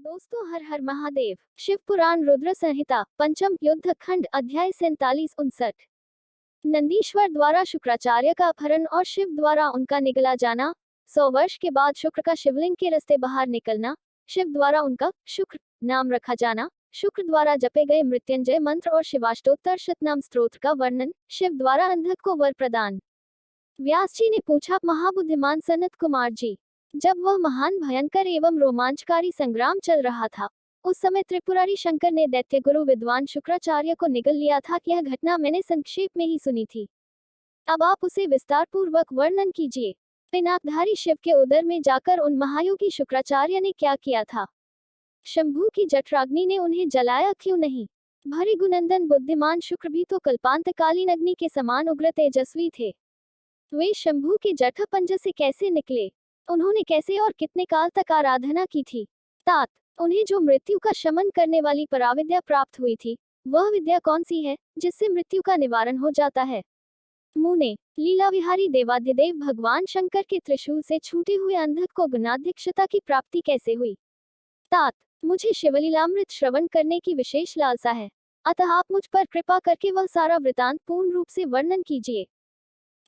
दोस्तों, हर हर महादेव। शिव पुराण रुद्र संहिता पंचम युद्ध खंड अध्याय 47-59। नंदीश्वर द्वारा शुक्राचार्य का अपहरण और शिव द्वारा उनका निगला जाना। 100 वर्ष के बाद शुक्र का शिवलिंग के रास्ते बाहर निकलना। शिव द्वारा उनका शुक्र नाम रखा जाना। शुक्र द्वारा जपे गए मृत्युंजय मंत्र और शिवाष्टोत्तर शतनाम स्तोत्र का वर्णन। शिव द्वारा अंधक को वर प्रदान। व्यास जी ने पूछा, महाबुद्धिमान सनत कुमार जी, जब वह महान भयंकर एवं रोमांचकारी संग्राम चल रहा था, उस समय त्रिपुरारी शंकर ने दैत्य गुरु विद्वान शुक्राचार्य को निगल लिया था। यह घटना मैंने संक्षेप में ही सुनी थी, अब आप उसे विस्तार पूर्वक वर्णन कीजिए। पिनाकधारी शिव के उदर में जाकर उन महायोगी शुक्राचार्य ने क्या किया था? शंभू की जठराग्नि ने उन्हें जलाया क्यों नहीं? भृगुनंदन बुद्धिमान शुक्र भी तो कल्पांतकालीन अग्नि के समान उग्र तेजस्वी थे। वे शंभू के जठरपंज से कैसे निकले? उन्होंने कैसे और कितने काल तक आराधना की थी? तात, उन्हें जो मृत्यु का शमन करने वाली पराविद्या प्राप्त हुई थी, वह विद्या कौन सी है जिससे मृत्यु का निवारण हो जाता है? मुने, लीला विहारी देवाधिदेव भगवान शंकर के त्रिशूल से छूटे हुए अंधक को गुणाध्यक्षता की प्राप्ति कैसे हुई? तात, मुझे शिवलीलामृत श्रवण करने की विशेष लालसा है, अतः आप मुझ पर कृपा करके वह सारा वृतांत पूर्ण रूप से वर्णन कीजिए।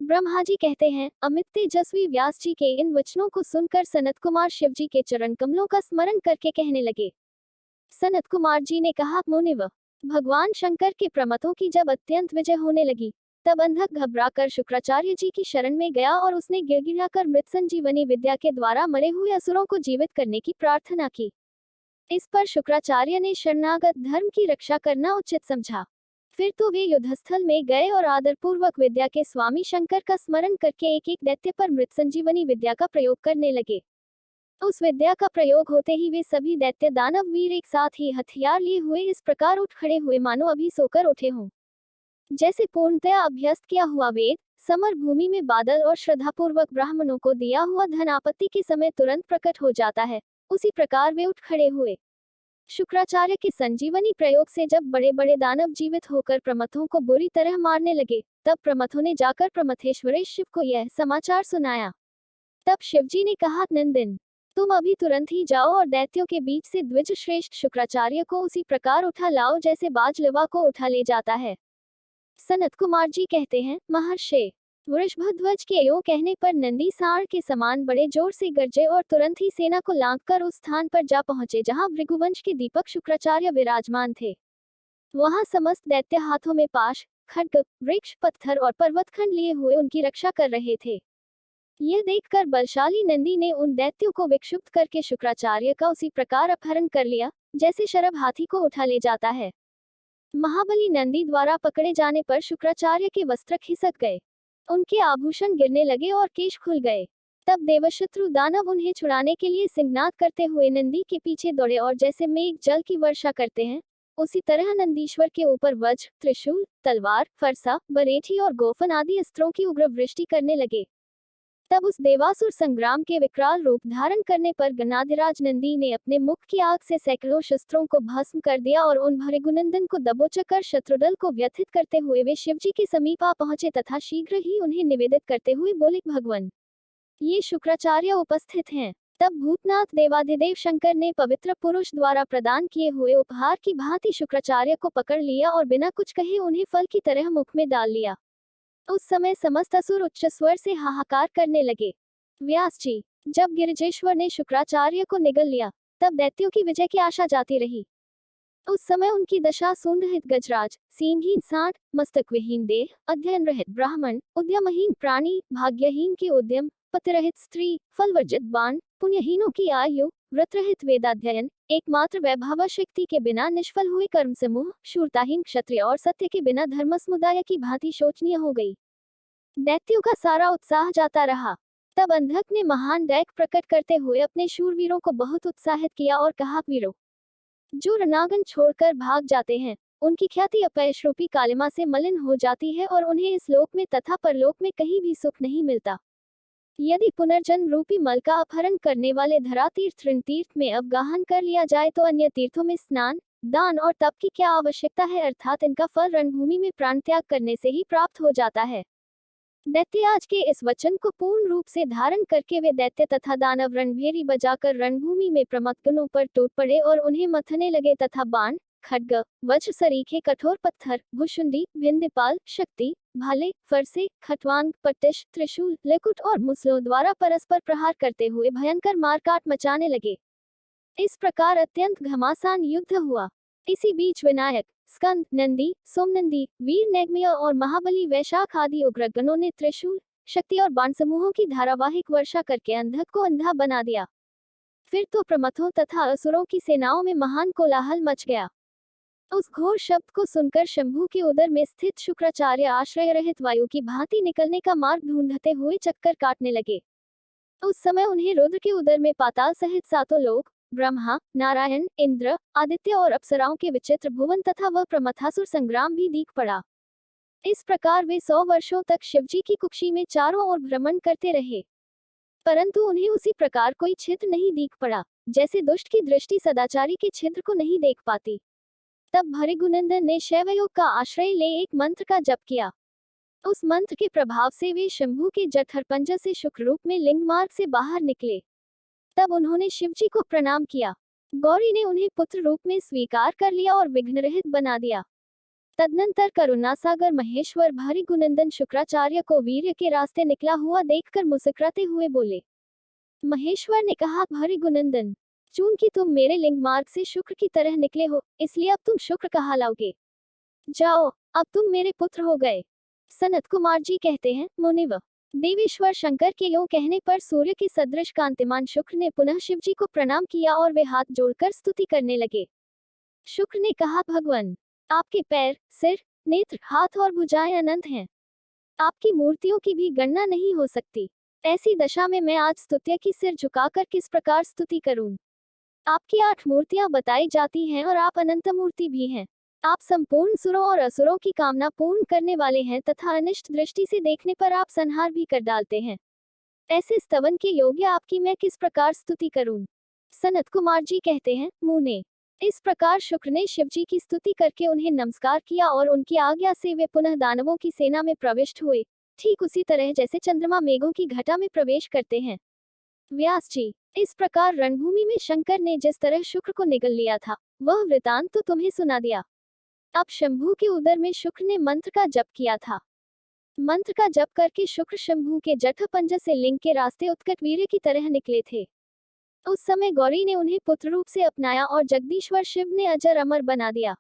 ब्रह्मा जी कहते हैं, अमित तेजस्वी व्यास जी के इन वचनों को सुनकर सनत कुमार शिव जी के चरण कमलों का स्मरण करके कहने लगे। सनत कुमार जी ने कहा, मुनिव, भगवान शंकर के प्रमथों की जब अत्यंत विजय होने लगी, तब अंधक घबराकर शुक्राचार्य जी की शरण में गया और उसने गिड़गिड़ाकर मृत संजीवनी विद्या के द्वारा मरे हुए असुरों को जीवित करने की प्रार्थना की। इस पर शुक्राचार्य ने शरणागत धर्म की रक्षा करना उचित समझा। फिर तो वे युद्धस्थल में गए और आदरपूर्वक विद्या के स्वामी शंकर का स्मरण करके एक एक दैत्य पर मृत संजीवनी विद्या का प्रयोग करने लगे। उस विद्या का प्रयोग होते ही वे सभी दैत्य दानव वीर एक साथ ही हथियार लिए हुए इस प्रकार उठ खड़े हुए मानो अभी सोकर उठे हों। जैसे पूर्णतया अभ्यस्त किया हुआ वेद समर भूमि में बादल और श्रद्धापूर्वक ब्राह्मणों को दिया हुआ धन आपत्ति के समय तुरंत प्रकट हो जाता है, उसी प्रकार वे उठ खड़े हुए। शुक्राचार्य के संजीवनी प्रयोग से जब बड़े बड़े दानव जीवित होकर प्रमथों को बुरी तरह मारने लगे, तब प्रमथों ने जाकर प्रमथेश्वरेश शिव को यह समाचार सुनाया। तब शिवजी ने कहा, नंदन, तुम अभी तुरंत ही जाओ और दैत्यों के बीच से द्विज श्रेष्ठ शुक्राचार्य को उसी प्रकार उठा लाओ जैसे बाज लवा को उठा ले जाता है। सनत कुमार जी कहते हैं, महर्षि, वृषभध्वज के यों कहने पर नंदी सांड के समान बड़े जोर से गरजे और तुरंत ही सेना को लांघकर उस स्थान पर जा पहुंचे जहां भृगुवंश के दीपक शुक्राचार्य विराजमान थे। वहां समस्त दैत्य हाथों में पाश, खड्ग, वृक्ष, पत्थर और पर्वतखंड लिए हुए उनकी रक्षा कर रहे थे। यह देखकर बलशाली नंदी ने उन दैत्यों को विक्षुब्ध करके शुक्राचार्य का उसी प्रकार अपहरण कर लिया जैसे शरभ हाथी को उठा ले जाता है। महाबली नंदी द्वारा पकड़े जाने पर शुक्राचार्य के वस्त्र खिसक गए, उनके आभूषण गिरने लगे और केश खुल गए। तब देवशत्रु दानव उन्हें छुड़ाने के लिए सिंहनाद करते हुए नंदी के पीछे दौड़े और जैसे मेघ जल की वर्षा करते हैं, उसी तरह नंदीश्वर के ऊपर वज्र, त्रिशूल, तलवार, फरसा, बरेठी और गोफन आदि अस्त्रों की उग्र वृष्टि करने लगे। तब उस देवासुर संग्राम के विकराल रूप धारण करने पर गणाधिराज नंदी ने अपने मुख की आग से सैकड़ों शस्त्रों को भस्म कर दिया और उन भृगुनंदन को दबोचकर शत्रुदल को व्यथित करते हुए वे शिवजी के समीप आ पहुंचे तथा शीघ्र ही उन्हें निवेदित करते हुए बोले, भगवान, ये शुक्राचार्य उपस्थित हैं। तब भूतनाथ देवाधिदेव शंकर ने पवित्र पुरुष द्वारा प्रदान किए हुए उपहार की भांति शुक्राचार्य को पकड़ लिया और बिना कुछ कहे उन्हें फल की तरह मुख में डाल लिया। उस समय समस्त असुर उच्च स्वर से हाहाकार करने लगे। व्यास जी, जब गिरिजेश्वर ने शुक्राचार्य को निगल लिया, तब दैत्यों की विजय की आशा जाती रही। उस समय उनकी दशा सूंडरहित गजराज, सींगहीन सांड, मस्तक विहीन देह, अध्ययन रहित ब्राह्मण, उद्यमहीन प्राणी, भाग्यहीन के उद्यम, पतिरहित स्त्री, फलवर्जित बाण, पुण्यहीनों की आयु, व्रतरहित वेदाध्ययन, एकमात्र वैभव शक्ति के बिना निष्फल हुए कर्म समूह, शूरताहीन क्षत्रिय और सत्य के बिना धर्म समुदाय की भांति शोचनीय हो गई। दैत्यों का सारा उत्साह जाता रहा। तब अंधक ने महान दैक प्रकट करते हुए अपने शूरवीरों को बहुत उत्साहित किया और कहा, वीरों, जो रणांगन छोड़कर भाग जाते हैं, उनकी ख्याति अपयश रूपी कालिमा से मलिन हो जाती है और उन्हें इस लोक में तथा परलोक में कहीं भी सुख नहीं मिलता। यदि पुनर्जन्म रूपी मल का अपहरण करने वाले धरा तीर्थ ऋण तीर्थ में अवगाहन कर लिया जाए तो अन्य तीर्थों में स्नान, दान और तप की क्या आवश्यकता है, अर्थात इनका फल रणभूमि में प्राण त्याग करने से ही प्राप्त हो जाता है। दैत्याज के इस वचन को पूर्ण रूप से धारण करके वे दैत्य तथा दानव रणभेरी बजाकर रणभूमि में प्रमथगणों पर टूट पड़े और उन्हें मथने लगे तथा बाण, खड्ग, वज्र सरीखे कठोर पत्थर, भुशुंडी, भिंदीपाल, शक्ति, भाले, फरसे, खटवांग, पट्टिश, त्रिशूल, लकुट और मुसलों द्वारा परस्पर प्रहार करते हुए भयंकर मारकाट मचाने लगे। इस प्रकार अत्यंत घमासान युद्ध हुआ। इसी बीच विनायक, स्कंद, नंदी, सोमनंदी, वीर नेगमिया और महाबली वैशाख आदि उग्रगणों ने त्रिशूल, शक्ति और बाण समूहों की धारावाहिक वर्षा करके अंधक को अंधा बना दिया। फिर तो प्रमथों तथा असुरों की सेनाओं में महान कोलाहल मच गया। उस घोर शब्द को सुनकर शंभू के उदर में स्थित शुक्राचार्य आश्रय रहित वायु की भांति निकलने का मार्ग ढूंढते हुए चक्कर काटने लगे। उस समय उन्हें रुद्र के उदर में पाताल सहित सातों लोक, ब्रह्मा, नारायण, इंद्र, आदित्य और अप्सराओं के विचित्र भुवन तथा वह प्रमथासुर संग्राम भी दीख पड़ा। इस प्रकार वे 100 वर्षों तक शिवजी की कुक्षी में चारों ओर भ्रमण करते रहे, परंतु उन्हें उसी प्रकार कोई छिद्र नहीं दीख पड़ा, जैसे दुष्ट की दृष्टि सदाचारी के छिद्र को नहीं देख पाती। तब भृगुनंदन ने शैवयोग का आश्रय ले एक मंत्र का जप किया। उस मंत्र के प्रभाव से वे शंभू के जठरपंजर से शुक्र रूप में लिंग मार्ग से बाहर निकले। तब उन्होंने शिवजी को प्रणाम किया। गौरी ने उन्हें पुत्र रूप में स्वीकार कर लिया और विघ्नरहित बना दिया। तदनंतर करुणासागर महेश्वर भृगुनंदन शुक्राचार्य को वीर्य के रास्ते निकला हुआ देखकर मुस्कुराते हुए बोले। महेश्वर ने कहा, भृगुनंदन, चूंकि तुम मेरे लिंग मार्ग से शुक्र की तरह निकले हो, इसलिए अब तुम शुक्र कहलाओगे। जाओ, अब तुम मेरे पुत्र हो गए। सनत कुमार जी कहते हैं, मुनिव, देवेश्वर शंकर के यूं कहने पर सूर्य के सदृश कांतिमान शुक्र ने पुनः शिवजी को प्रणाम किया और वे हाथ जोड़कर स्तुति करने लगे। शुक्र ने कहा, भगवान, आपके पैर, सिर, नेत्र, हाथ और भुजाएं अनंत हैं। आपकी मूर्तियों की भी गणना नहीं हो सकती। ऐसी दशा में मैं आज स्तुत्य की सिर झुकाकर किस प्रकार स्तुति करूं? आपकी 8 मूर्तियां बताई जाती हैं और आप अनंत मूर्ति भी हैं। आप संपूर्ण सुरों और असुरों की कामना पूर्ण करने वाले हैं तथा अनिष्ट दृष्टि से देखने पर आप संहार भी कर डालते हैं। ऐसे स्तवन के योग्य आपकी मैं किस प्रकार स्तुति करूं? सनत कुमार जी कहते हैं, मुने। इस प्रकार शुक्र ने शिवजी की स्तुति करके उन्हें नमस्कार किया और उनकी आज्ञा से वे पुनः दानवों की सेना में प्रविष्ट हुए, ठीक उसी तरह जैसे चंद्रमा मेघों की घटा में प्रवेश करते हैं। व्यास जी, इस प्रकार रणभूमि में शंकर ने जिस तरह शुक्र को निगल लिया था, वह वृतांत तो तुम्हें सुना दिया। अब शंभू के उदर में शुक्र ने मंत्र का जप किया था। मंत्र का जप करके शुक्र शंभू के जठरपंजर से लिंग के रास्ते उत्कट वीर्य की तरह निकले थे। उस समय गौरी ने उन्हें पुत्र रूप से अपनाया और जगदीश्वर शिव ने अजर अमर बना दिया।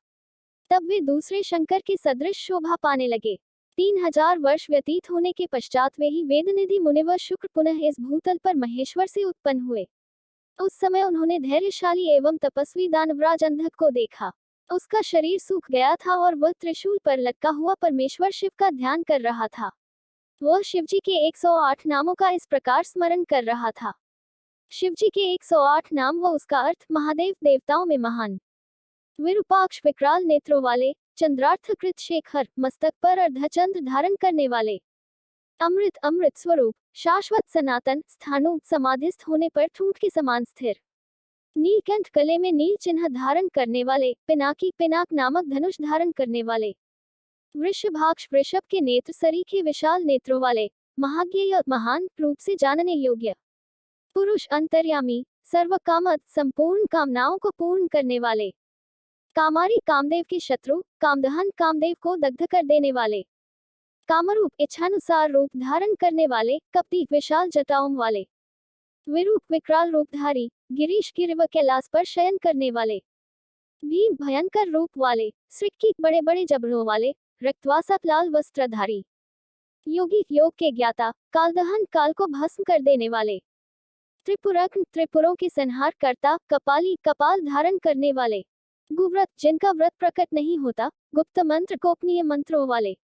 तब वे दूसरे शंकर के सदृश शोभा पाने लगे। 3000 वर्ष व्यतीत होने के पश्चात वे ही वेदनिधि मुनिवर शुक्र पुनः इस भूतल पर महेश्वर से उत्पन्न हुए। उस समय उन्होंने धैर्यशाली एवं तपस्वी दानवराज अंधक को देखा। उसका शरीर सूख गया था और वह त्रिशूल पर लटका हुआ परमेश्वर शिव का ध्यान कर रहा था। वह शिवजी के 108 नामों का इस प्रकार स्मरण कर रहा था। शिवजी के 108 नाम व उसका अर्थ, महादेव देवताओं में महान, विरूपाक्ष विकराल नेत्रों वाले, चंद्रार्थकृत शेखर, मस्तक पर अर्धचंद्र धारण करने वाले, अमृत अमृत स्वरूप, शाश्वत सनातन, स्थाणु समाधिस्थ होने पर ठूंठ के समान स्थिर, नीलकंठ, गले में नील चिन्ह धारण करने वाले, पिनाकी पिनाक नामक धनुष धारण करने वाले, वृषभाक्ष वृषभ के नेत्र सरीखे विशाल नेत्रों वाले, महाज्ञेय महान, रूप से जानने योग्य पुरुष, अंतर्यामी, सर्वकामद, संपूर्ण कामनाओं को पूर्ण करने वाले, कामारी, कामदेव के शत्रु, कामदहन, कामदेव को दग्ध कर देने वाले, कामरूप, इच्छानुसार रूप धारण करने वाले, कपटी, विशाल जटाओं वाले, विरूप, विकराल रूपधारी, गिरीश, गिरिव, कैलाश पर शयन करने वाले, भीम, भयंकर रूप वाले, श्रीकी, बड़े बड़े जबड़ों वाले, रक्तवासक लाल वस्त्रधारी, योगी, योग के ज्ञाता, कालदहन, काल को भस्म कर देने वाले, त्रिपुरग्न, त्रिपुरों के संहार करता, कपाली, कपाल धारण करने वाले, गुव्रत, जिनका व्रत प्रकट नहीं होता, गुप्त मंत्र, गोपनीय मंत्रों वाले,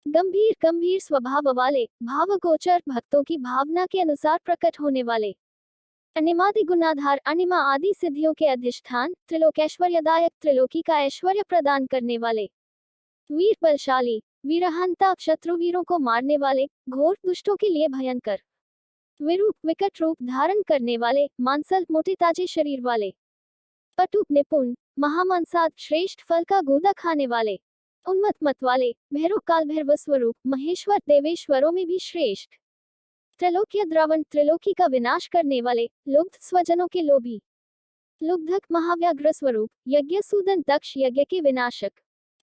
गंभीर गंभीर स्वभाव वाले, भावगोचर, भक्तों की भावना के अनुसार प्रकट होने वाले, अनिमादि गुणाधार, अनिमा आदि सिद्धियों के अधिष्ठान, त्रिलोकैश्वर्यदायक, त्रिलोकी का ऐश्वर्य प्रदान करने वाले, वीर बलशाली, वीरहंता, शत्रु वीरों को मारने वाले, घोर दुष्टों के लिए भयंकर, विरूप, विकट रूप धारण करने वाले, मांसल, मोटे ताजे शरीर वाले, पटु, निपुण, महामांसाद, श्रेष्ठ फल का गूदा खाने वाले, उन्मत्त मत वाले, भैरव काल भैरव स्वरूप, महेश्वर देवेश्वरों में भी श्रेष्ठ। त्रैलोक्य द्रावण, त्रिलोकी का विनाश करने वाले, लुब्ध स्वजनों के लोभी। लुब्धक महाव्याघ्र स्वरूप, यज्ञ सूदन दक्ष यज्ञ के विनाशक।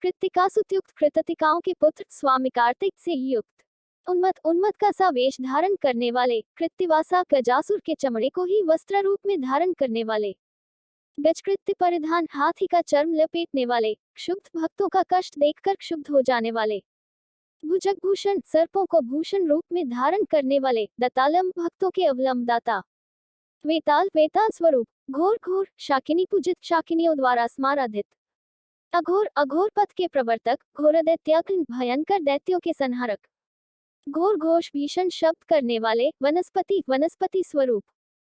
कृत्तिकासुतयुक्त, कृततिकाओं के पुत्र, स्वामी कार्तिक से युक्त। उन्मत्त, उन्मत्त का सा वेश धारण करने वाले, कृत्तिवासा गजासुर के चमड़े को ही वस्त्र रूप में धारण करने वाले। गजकृत्य परिधान, हाथी का चर्म लपेटने वाले, क्षुब्ध भक्तों का कष्ट देखकर क्षुब्ध हो जाने वाले। भुजगभूषण, सर्पों को भूषण रूप में धारण करने वाले, दतालम, भक्तों के अवलंबदाता। वेताल, वेताल स्वरूप, घोर घोर, शाकिनी पूजित, शाकिनियों द्वारा स्माराधित। अघोर, अघोर पथ के प्रवर्तक, घोर दैत्याग्न, भयंकर दैत्यों के संहारक। घोर घोष, भीषण शब्द करने वाले, वनस्पति, वनस्पति स्वरूप।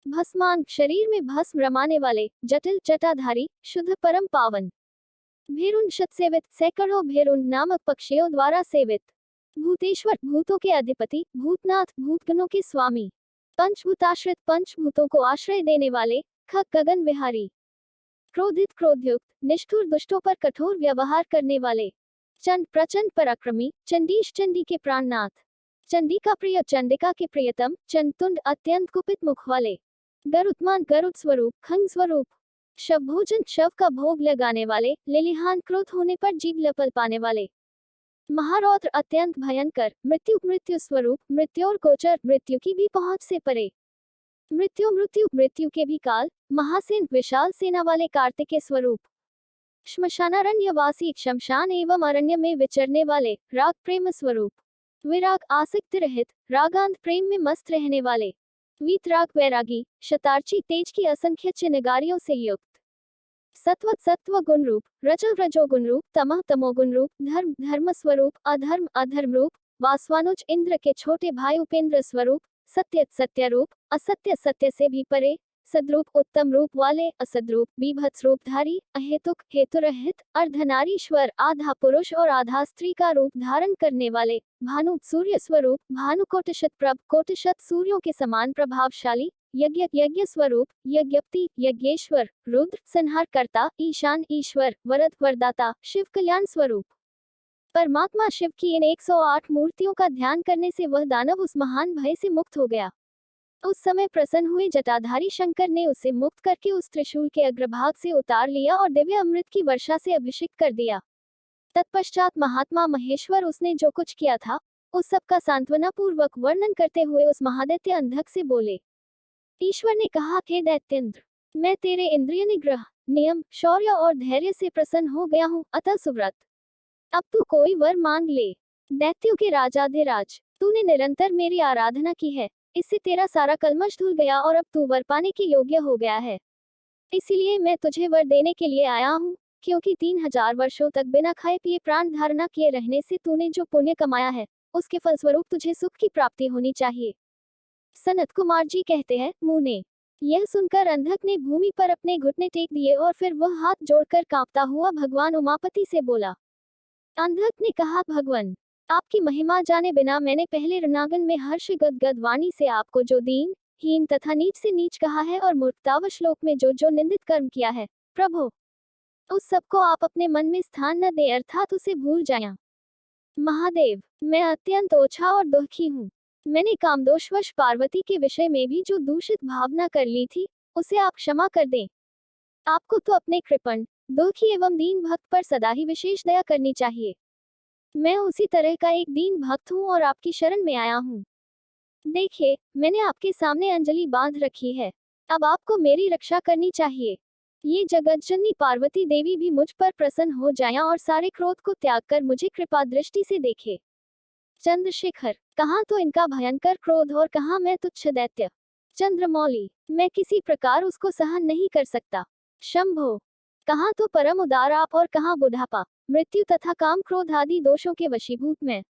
भस्मांग, शरीर में भस्म रमाने वाले, जटिल, जटाधारी, शुद्ध, परम पावन। भेरुन, शतसेवित, सैकड़ों भेरुन नामक पक्षियों द्वारा सेवित। भूतेश्वर, भूतों के अधिपति, भूतनाथ, भूतगणों के स्वामी। पंचभूताश्रित, पंचभूतों को आश्रय देने वाले, खग गगन विहारी। क्रोधित, क्रोधयुक्त, निष्ठुर, दुष्टों पर कठोर व्यवहार करने वाले। चंड, प्रचंड पराक्रमी, चंडीश, चंडी के प्राणनाथ। चंडिका प्रिय, चंडिका के प्रियतम, चंडतुंड, अत्यंत कुपित मुख वाले। गरुत्मान, गरुड़ स्वरूप, खंग स्वरूप। शव भोजन, शव का भोग लगाने वाले, लिलिहान, क्रोध होने पर जीभ लपल पाने वाले। महारौद्र, अत्यंत भयंकर, मृत्यु, मृत्यु स्वरूप, मृत्योर गोचर, मृत्यु की भी पहुंच से परे। मृत्यु, मृत्यु, मृत्यु के भी काल, महासेन, विशाल सेना वाले, कार्तिकेय स्वरूप। श्मशानारण्यवासी, शमशान एवं अरण्य में विचरने वाले, राग प्रेम स्वरूप। विराग, आसक्ति रहित, रागांध, प्रेम में मस्त रहने वाले। वीतराग, वैरागी, शतार्ची, तेज की असंख्य चिन्हगारियों से युक्त। सत्व, सत्व गुण रूप, रजो, रजो गुण रूप, तमः, तमोगुण रूप, धर्म, धर्म स्वरूप, अधर्म, अधर्म रूप। वासवानुज, इंद्र के छोटे भाई उपेंद्र स्वरूप। सत्य, सत्य रूप, असत्य, सत्य से भी परे। सद्रूप, उत्तम रूप वाले, असद्रूप, बीभत्स रूपधारी, अहेतुक, हेतुरहित, अर्धनारीश्वर, आधा पुरुष और आधा स्त्री का रूप धारण करने वाले। भानु, सूर्य स्वरूप, भानु, कोटिशत प्रभ, कोटिशत सूर्यों के समान प्रभावशाली। यज्ञ, यज्ञ स्वरूप, यज्ञप्ति, यज्ञेश्वर। रुद्र, संहारकर्ता, ईशान, ईश्वर, वरद, वरदाता, शिव कल्याण स्वरूप। परमात्मा शिव की इन 108 मूर्तियों का ध्यान करने से वह दानव उस महान भय से मुक्त हो गया। उस समय प्रसन्न हुए जटाधारी शंकर ने उसे मुक्त करके उस त्रिशूल के अग्रभाग से उतार लिया और दिव्य अमृत की वर्षा से अभिषेक कर दिया। तत्पश्चात महात्मा महेश्वर उसने जो कुछ किया था, उस सब का सांत्वना पूर्वक वर्णन करते हुए उस महादैत्य अंधक से बोले। ईश्वर ने कहा, हे दैत्येंद्र, मैं तेरे इंद्रिय निग्रह, नियम, शौर्य और धैर्य से प्रसन्न हो गया हूँ, अतः सुव्रत, अब तू कोई वर मांग ले। दैत्यों के राजाधिराज, तूने निरंतर मेरी आराधना की है, इससे तेरा सारा कलमश धुल गया और अब तू वर पाने के योग्य हो गया है। इसीलिए मैं तुझे वर देने के लिए आया हूँ, क्योंकि 3000 वर्षों तक बिना खाए पिए प्राण धारणा किए रहने से तूने जो पुण्य कमाया है, उसके फलस्वरूप तुझे सुख की प्राप्ति होनी चाहिए। सनत कुमार जी कहते हैं, मुने। यह सुनकर अंधक ने भूमि पर अपने घुटने टेक दिए और फिर वह हाथ जोड़कर कांपता हुआ भगवान उमापति से बोला। अंधक ने कहा, भगवान, आपकी महिमा जाने बिना मैंने पहले रणांगन में हर्ष गदगद वाणी से आपको जो दीन, हीन तथा नीच से नीच कहा है और मूर्खतावश्लोक में जो जो निंदित कर्म किया है, प्रभु, उस सबको आप अपने मन में स्थान न दे, अर्थात उसे भूल जाएं। महादेव, मैं अत्यंत ओछा और दुखी हूँ। मैंने कामदोषवश पार्वती के विषय में भी जो दूषित भावना कर ली थी, उसे आप क्षमा कर दें। आपको तो अपने कृपण, दुखी एवं दीन भक्त पर सदा ही विशेष दया करनी चाहिए। मैं उसी तरह का एक दीन भक्त हूँ और आपकी शरण में आया हूँ। देखिए, मैंने आपके सामने अंजलि बांध रखी है, अब आपको मेरी रक्षा करनी चाहिए। ये जगतजननी पार्वती देवी भी मुझ पर प्रसन्न हो जाएं और सारे क्रोध को त्याग कर मुझे कृपा दृष्टि से देखे। चंद्रशेखर, कहाँ तो इनका भयंकर क्रोध और कहाँ मैं तुच्छ दैत्य। चंद्रमौली, मैं किसी प्रकार उसको सहन नहीं कर सकता। शंभो, कहाँ तो परम उदार आप और कहाँ बुढ़ापा, मृत्यु तथा काम क्रोध आदि दोषों के वशीभूत मैं।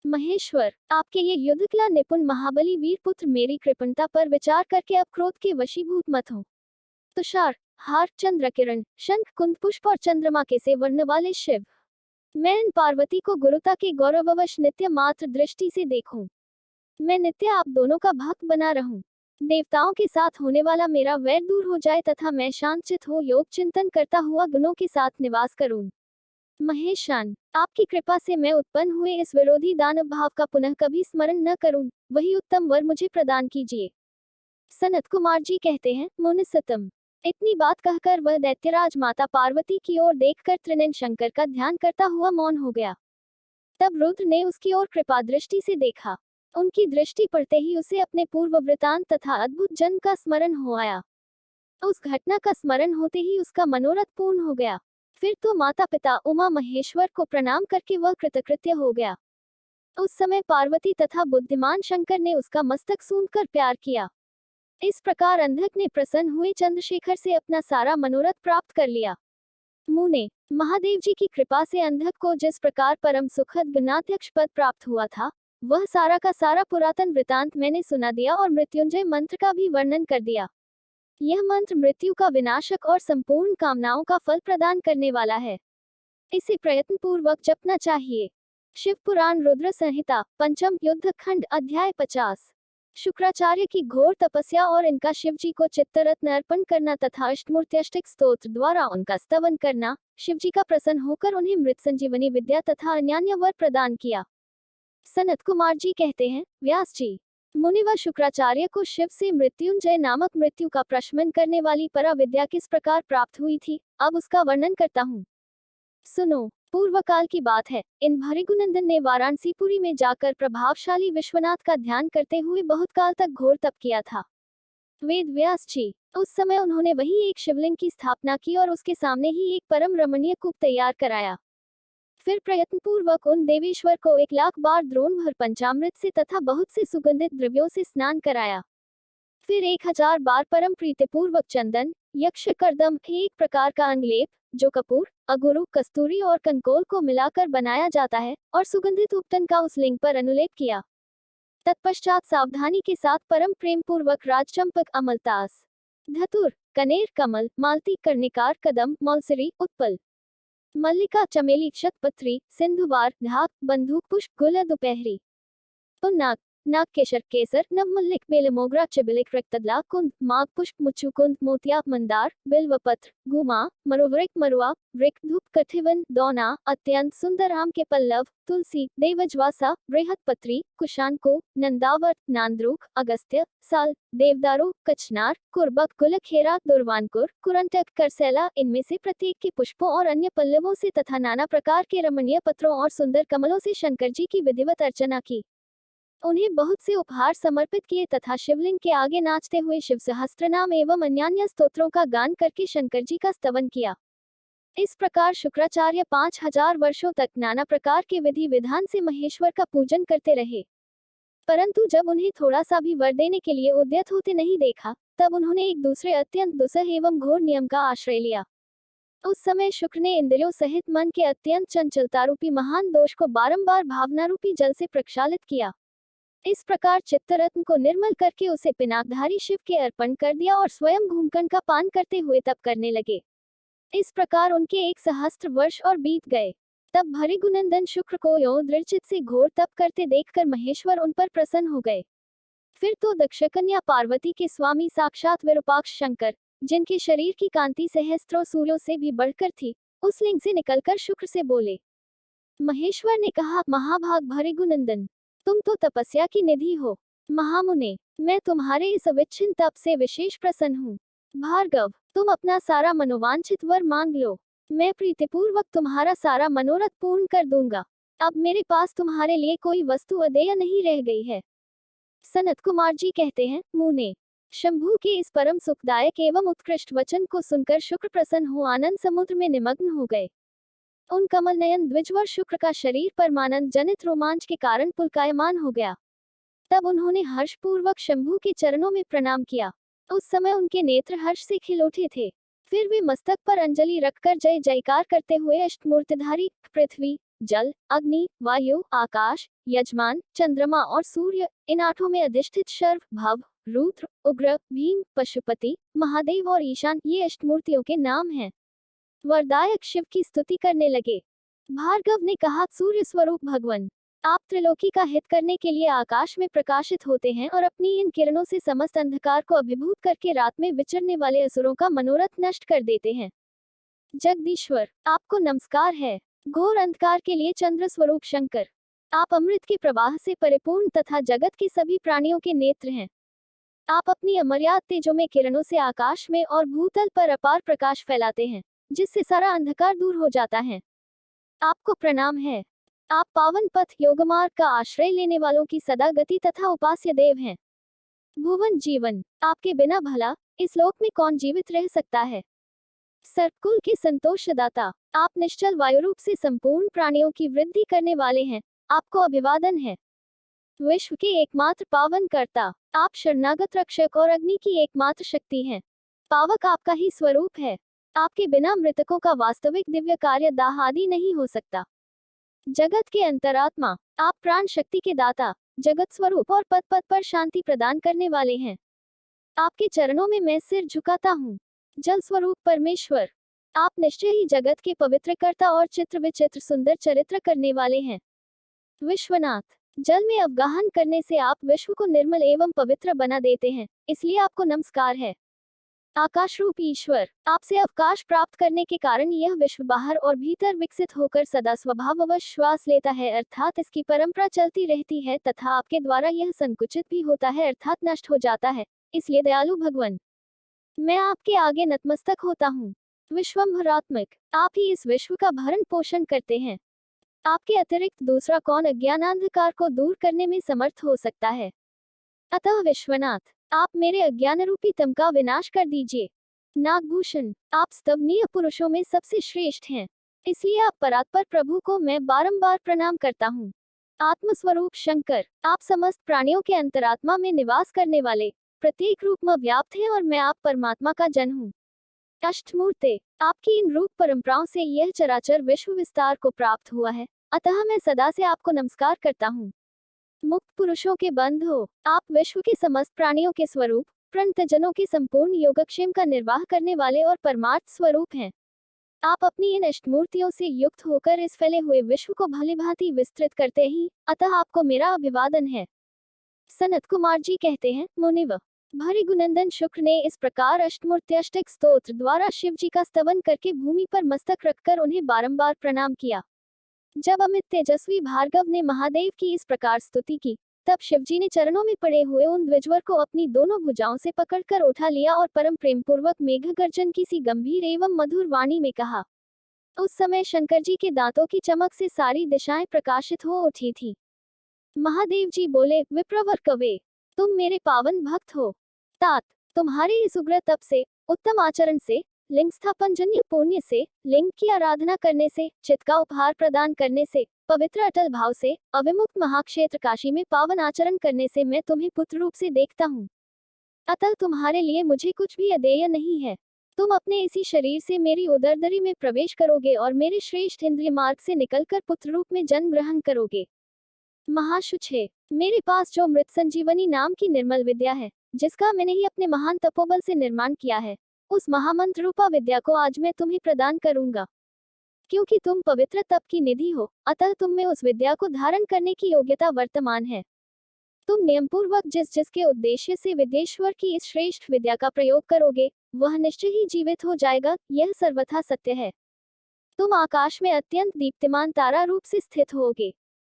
महेश्वर, आपके ये युद्धकला निपुण महाबली वीर पुत्र मेरी कृपणता पर विचार करके अब क्रोध के वशीभूत मत हो। तुषार, हार, चंद्र किरण, शंख, कुंद पुष्प और चंद्रमा के से वर्ण वाले शिव, मैं इन पार्वती को गुरुता के गौरववश नित्य मात्र दृष्टि से देखूं। मैं नित्य आप दोनों का भक्त बना रहूं। देवताओं के साथ होने वाला मेरा वैर दूर हो जाए तथा मैं शांतचित हो योग चिंतन करता हुआ गुणों के साथ निवास करूं। महेशान, आपकी कृपा से मैं उत्पन्न हुए इस विरोधी दानव भाव का पुनः कभी स्मरण न करूं, वही उत्तम वर मुझे प्रदान कीजिए। सनत कुमार जी कहते हैं, मुनिसतम। इतनी बात कहकर वह दैत्यराज माता पार्वती की ओर देखकर त्रिनेत्र शंकर का ध्यान करता हुआ मौन हो गया। तब रुद्र ने उसकी ओर कृपा दृष्टि से देखा। उनकी दृष्टि पड़ते ही उसे अपने पूर्व वृतांत तथा अद्भुत जन्म का स्मरण हो आया। उस घटना का स्मरण होते ही उसका मनोरथ पूर्ण हो गया। फिर तो माता पिता उमा महेश्वर को प्रणाम करके वह कृतकृत्य हो गया। उस समय पार्वती तथा बुद्धिमान शंकर ने उसका मस्तक सूंघकर प्यार किया। इस प्रकार अंधक ने प्रसन्न हुए चंद्रशेखर से अपना सारा मनोरथ प्राप्त कर लिया। मुने, महादेव जी की कृपा से अंधक को जिस प्रकार परम सुखद गणाध्यक्ष पद प्राप्त हुआ था, वह सारा का सारा पुरातन वृतांत मैंने सुना दिया और मृत्युंजय मंत्र का भी वर्णन कर दिया। यह मंत्र मृत्यु का विनाशक और संपूर्ण कामनाओं का फल प्रदान करने वाला है। इसे प्रयत्न पूर्वक जपना चाहिए। शिव पुराण रुद्र संहिता पंचम युद्ध खंड अध्याय 50। शुक्राचार्य की घोर तपस्या और इनका शिव जी को चित्तरत्न अर्पण करना तथा अष्टमूर्त्यष्टक स्तोत्र द्वारा उनका स्तवन करना, शिव जी का प्रसन्न होकर उन्हें मृत संजीवनी विद्या तथा अन्यान्य वर प्रदान किया। सनत कुमार जी कहते हैं, व्यास जी, मुनि व शुक्राचार्य को शिव से मृत्युंजय नामक मृत्यु का प्रशमन करने वाली परा विद्या किस प्रकार प्राप्त हुई थी, अब उसका वर्णन करता हूँ। सुनो, पूर्व काल की बात है। इन भृगुनंदन ने वाराणसीपुरी में जाकर प्रभावशाली विश्वनाथ का ध्यान करते हुए बहुत काल तक घोर तप किया था। वेद व्यास जी, उस समय उन्होंने वही एक शिवलिंग की स्थापना की और उसके सामने ही एक परम रमणीय कूप तैयार कराया। फिर प्रयत्नपूर्वक उन देवेश्वर को 1,00,000 बार द्रोण भर पंचामृत से तथा बहुत से सुगंधित द्रव्यों से स्नान कराया। फिर 1,000 बार परम प्रीतिपूर्वक चंदन, यक्ष करदम, एक प्रकार का अंगलेप, जो कपूर, अगुरु, कस्तूरी और कंकोल को मिलाकर बनाया जाता है, और सुगंधित उपटन का उस लिंग पर अनुलेप किया। तत्पश्चात सावधानी के साथ परम प्रेम पूर्वक राजचंपक, अमलतास, धतुर, कनेर, कमल, मालती, कर्णिकार, कदम, मौलसिरी, उत्पल, मल्लिका, चमेली, शतपत्री, सिंधुवार, ढाक, बंदूक पुष्प, गुल, दोपहरी, पुन्नाक, नाग केशर, केसर, नवमल्लिक, बेलमोगरा, चिबिलिक, रक्तदला, कुंद, माघ पुष्प, मुच्चुकुंद, मोतिया, मंदार, बिल्वपत्र, गुमा, मरुवृक, मरुआ, वृक, धूप, कठिवन, दौना, अत्यंत सुंदर आम के पल्लव, तुलसी, देवज्वासा, बृहत्पत्री, कुशानको, नंदावर, नांद्रुक, अगस्त्य, साल, देवदारू, कचनार, कुर्बक, गुलखेरा, दुर्वानकुर, कुरंटक, करसेला, इनमें से प्रत्येक के पुष्पों और अन्य पल्लवों से तथा नाना प्रकार के रमणीय पत्रों और सुंदर कमलों से शंकर जी की विधिवत अर्चना की। उन्हें बहुत से उपहार समर्पित किए तथा शिवलिंग के आगे नाचते हुए शिव सहस्त्रनाम एवं अन्यान्य स्तोत्रों का गान करके शंकर जी का स्तवन किया। इस प्रकार शुक्राचार्य 5,000 वर्षों तक नाना प्रकार के विधि विधान से महेश्वर का पूजन करते रहे। परंतु जब उन्हें थोड़ा सा भी वर देने के लिए उद्यत होते नहीं देखा, तब उन्होंने एक दूसरे अत्यंत दुस्सह एवं घोर नियम का आश्रय लिया। उस समय शुक्र ने इंद्रियों सहित मन के अत्यंत चंचलता रूपी महान दोष को बारंबार भावना रूपी जल से प्रक्षालित किया। इस प्रकार चित्तरत्न को निर्मल करके उसे पिनाकधारी शिव के अर्पण कर दिया और स्वयं घूमकंड का पान करते हुए तप करने लगे। इस प्रकार उनके 1 सहस्त्र वर्ष और बीत गए। तब भृगुनंदन शुक्र को यों दृढ़चित्त से घोर तप करते देखकर महेश्वर उन पर प्रसन्न हो गए। फिर तो दक्षकन्या पार्वती के स्वामी साक्षात विरूपाक्ष शंकर, जिनके शरीर की कांति सहस्त्रों सूर्यों से भी बढ़कर थी, उस लिंग से निकलकर शुक्र से बोले। महेश्वर ने कहा, महाभाग भृगुनंदन, तुम तो तपस्या की निधि हो। महामुने, मैं तुम्हारे इस अविच्छिन्न तप से विशेष प्रसन्न हूँ। भार्गव, तुम अपना सारा मनोवांछित वर मांग लो, मैं प्रीतिपूर्वक तुम्हारा सारा मनोरथ पूर्ण कर दूंगा। अब मेरे पास तुम्हारे लिए कोई वस्तु अदेय नहीं रह गई है। सनत कुमार जी कहते हैं, मुने, शंभु के इस परम सुखदायक एवं उत्कृष्ट वचन को सुनकर शुक्र प्रसन्न हो आनंद समुद्र में निमग्न हो गए। उन कमल नयन द्विजवर शुक्र का शरीर परमानंद जनित रोमांच के कारण पुलकायमान हो गया। तब उन्होंने हर्षपूर्वक शंभु के चरणों में प्रणाम किया। उस समय उनके नेत्र हर्ष से खिल उठे थे। फिर वे मस्तक पर अंजलि रखकर जय जयकार करते हुए अष्टमूर्तिधारी पृथ्वी, जल, अग्नि, वायु, आकाश, यजमान, चंद्रमा और सूर्य, इन 8 में अधिष्ठित शर्व, भव, रुद्र, उग्र, भीम, पशुपति, महादेव और ईशान, ये अष्टमूर्तियों के नाम हैं। वरदायक शिव की स्तुति करने लगे। भार्गव ने कहा, सूर्य स्वरूप भगवान, आप त्रिलोकी का हित करने के लिए आकाश में प्रकाशित होते हैं और अपनी इन किरणों से समस्त अंधकार को अभिभूत करके रात में विचरने वाले असुरों का मनोरथ नष्ट कर देते हैं। जगदीश्वर, आपको नमस्कार है। घोर अंधकार के लिए चंद्र स्वरूप शंकर। आप अमृत के प्रवाह से परिपूर्ण तथा जगत के सभी प्राणियों के नेत्र हैं। आप अपनी अमर्याद तेजोमय किरणों से आकाश में और भूतल पर अपार प्रकाश फैलाते हैं, जिससे सारा अंधकार दूर हो जाता है। आपको प्रणाम है। आप पावन पथ योगमार्ग का आश्रय लेने वालों की सदा गति तथा उपास्य देव हैं। भुवन जीवन, आपके बिना भला इस लोक में कौन जीवित रह सकता है। सर्पकुल के संतोषदाता, आप निश्चल वायु रूप से संपूर्ण प्राणियों की वृद्धि करने वाले हैं। आपको अभिवादन है। विश्व के एकमात्र पावन कर्ता, आप शरणागत रक्षक और अग्नि की एकमात्र शक्ति हैं। पावक आपका ही स्वरूप है। आपके बिना मृतकों का वास्तविक दिव्य कार्य दाह आदि नहीं हो सकता। जगत के अंतरात्मा, आप प्राण शक्ति के दाता, जगत स्वरूप और पद पद पर शांति प्रदान करने वाले हैं। आपके चरणों में मैं सिर झुकाता हूँ। जल स्वरूप परमेश्वर, आप निश्चय ही जगत के पवित्रकर्ता और चित्र विचित्र सुंदर चरित्र करने वाले हैं। विश्वनाथ, जल में अवगाहन करने से आप विश्व को निर्मल एवं पवित्र बना देते हैं, इसलिए आपको नमस्कार है। आकाश रूप ईश्वर, आपसे अवकाश प्राप्त करने के कारण यह विश्व बाहर और भीतर विकसित होकर सदा स्वभाववश श्वास लेता है, अर्थात इसकी परंपरा चलती रहती है तथा आपके द्वारा यह संकुचित भी होता है, अर्थात नष्ट हो जाता है। इसलिए दयालु भगवान, मैं आपके आगे नतमस्तक होता हूँ। विश्वम्भरात्मक, आप ही इस विश्व का भरण पोषण करते हैं। आपके अतिरिक्त दूसरा कौन अज्ञानांधकार को दूर करने में समर्थ हो सकता है। अतः विश्वनाथ, आप मेरे अज्ञान रूपी तम का विनाश कर दीजिए। नागभूषण, आप स्तवनीय पुरुषों में सबसे श्रेष्ठ हैं, इसलिए आप परात्पर प्रभु को मैं बारंबार प्रणाम करता हूँ। आत्मस्वरूप शंकर, आप समस्त प्राणियों के अंतरात्मा में निवास करने वाले प्रत्येक रूप में व्याप्त हैं और मैं आप परमात्मा का जन हूँ। अष्टमूर्ते, आपकी इन रूप परंपराओं से यह चराचर विश्व विस्तार को प्राप्त हुआ है, अतः मैं सदा से आपको नमस्कार करता हूँ। मुक्त पुरुषों के बंध हो, आप विश्व के समस्त प्राणियों के स्वरूप, प्रणतजनों के संपूर्ण योगक्षेम का निर्वाह करने वाले और परमार्थ स्वरूप हैं। आप अपनी इन अष्टमूर्तियों से युक्त होकर इस फैले हुए विश्व को भली भांति विस्तृत करते ही, अतः आपको मेरा अभिवादन है। सनत कुमार जी कहते हैं, मुनिव, भृगुनंदन शुक्र ने इस प्रकार अष्टमूर्त्यष्टक स्तोत्र द्वारा शिव जी का स्तवन करके भूमि पर मस्तक रखकर उन्हें बारंबार प्रणाम किया। जब अमित तेजस्वी भार्गव ने महादेव की इस प्रकार स्तुति की, तब शिवजी ने चरणों में पड़े हुए उन द्विजवर को अपनी दोनों भुजाओं से पकड़कर उठा लिया और परम प्रेम पूर्वक मेघ गर्जन की सी गंभीर एवं मधुर वाणी में कहा। उस समय शंकर जी के दांतों की चमक से सारी दिशाएं प्रकाशित हो उठी थी। महादेव जी बोले, विप्रवर कवे, तुम मेरे पावन भक्त हो। तात, तुम्हारे इस उग्र तप से, उत्तम आचरण से, लिंग स्थापन जन्य पुण्य से, लिंग की आराधना करने से, चित्त का उपहार प्रदान करने से, पवित्र अटल भाव से, अविमुक्त महाक्षेत्र काशी में पावन आचरण करने से मैं तुम्हें पुत्र रूप से देखता हूँ। अतः तुम्हारे लिए मुझे कुछ भी अदेय नहीं है। तुम अपने इसी शरीर से मेरी उदरदरी में प्रवेश करोगे और मेरे श्रेष्ठ इंद्रिय मार्ग से निकलकर पुत्र रूप में जन्म ग्रहण करोगे। महाशुचे, मेरे पास जो मृत संजीवनी नाम की निर्मल विद्या है, जिसका मैंने ही अपने महान तपोबल से निर्माण किया है, उस महामंत्र रूपा विद्या को आज मैं तुम्हें प्रदान करूंगा। क्योंकि तुम पवित्र तप की निधि हो, अतः तुम में उस विद्या को धारण करने की योग्यता वर्तमान है। तुम नियमपूर्वक जिस जिसके उद्देश्य से विद्येश्वर की इस श्रेष्ठ विद्या का प्रयोग करोगे, वह निश्चय ही जीवित हो जाएगा, यह सर्वथा सत्य है। तुम आकाश में अत्यंत दीप्तिमान तारा रूप से स्थित होगे।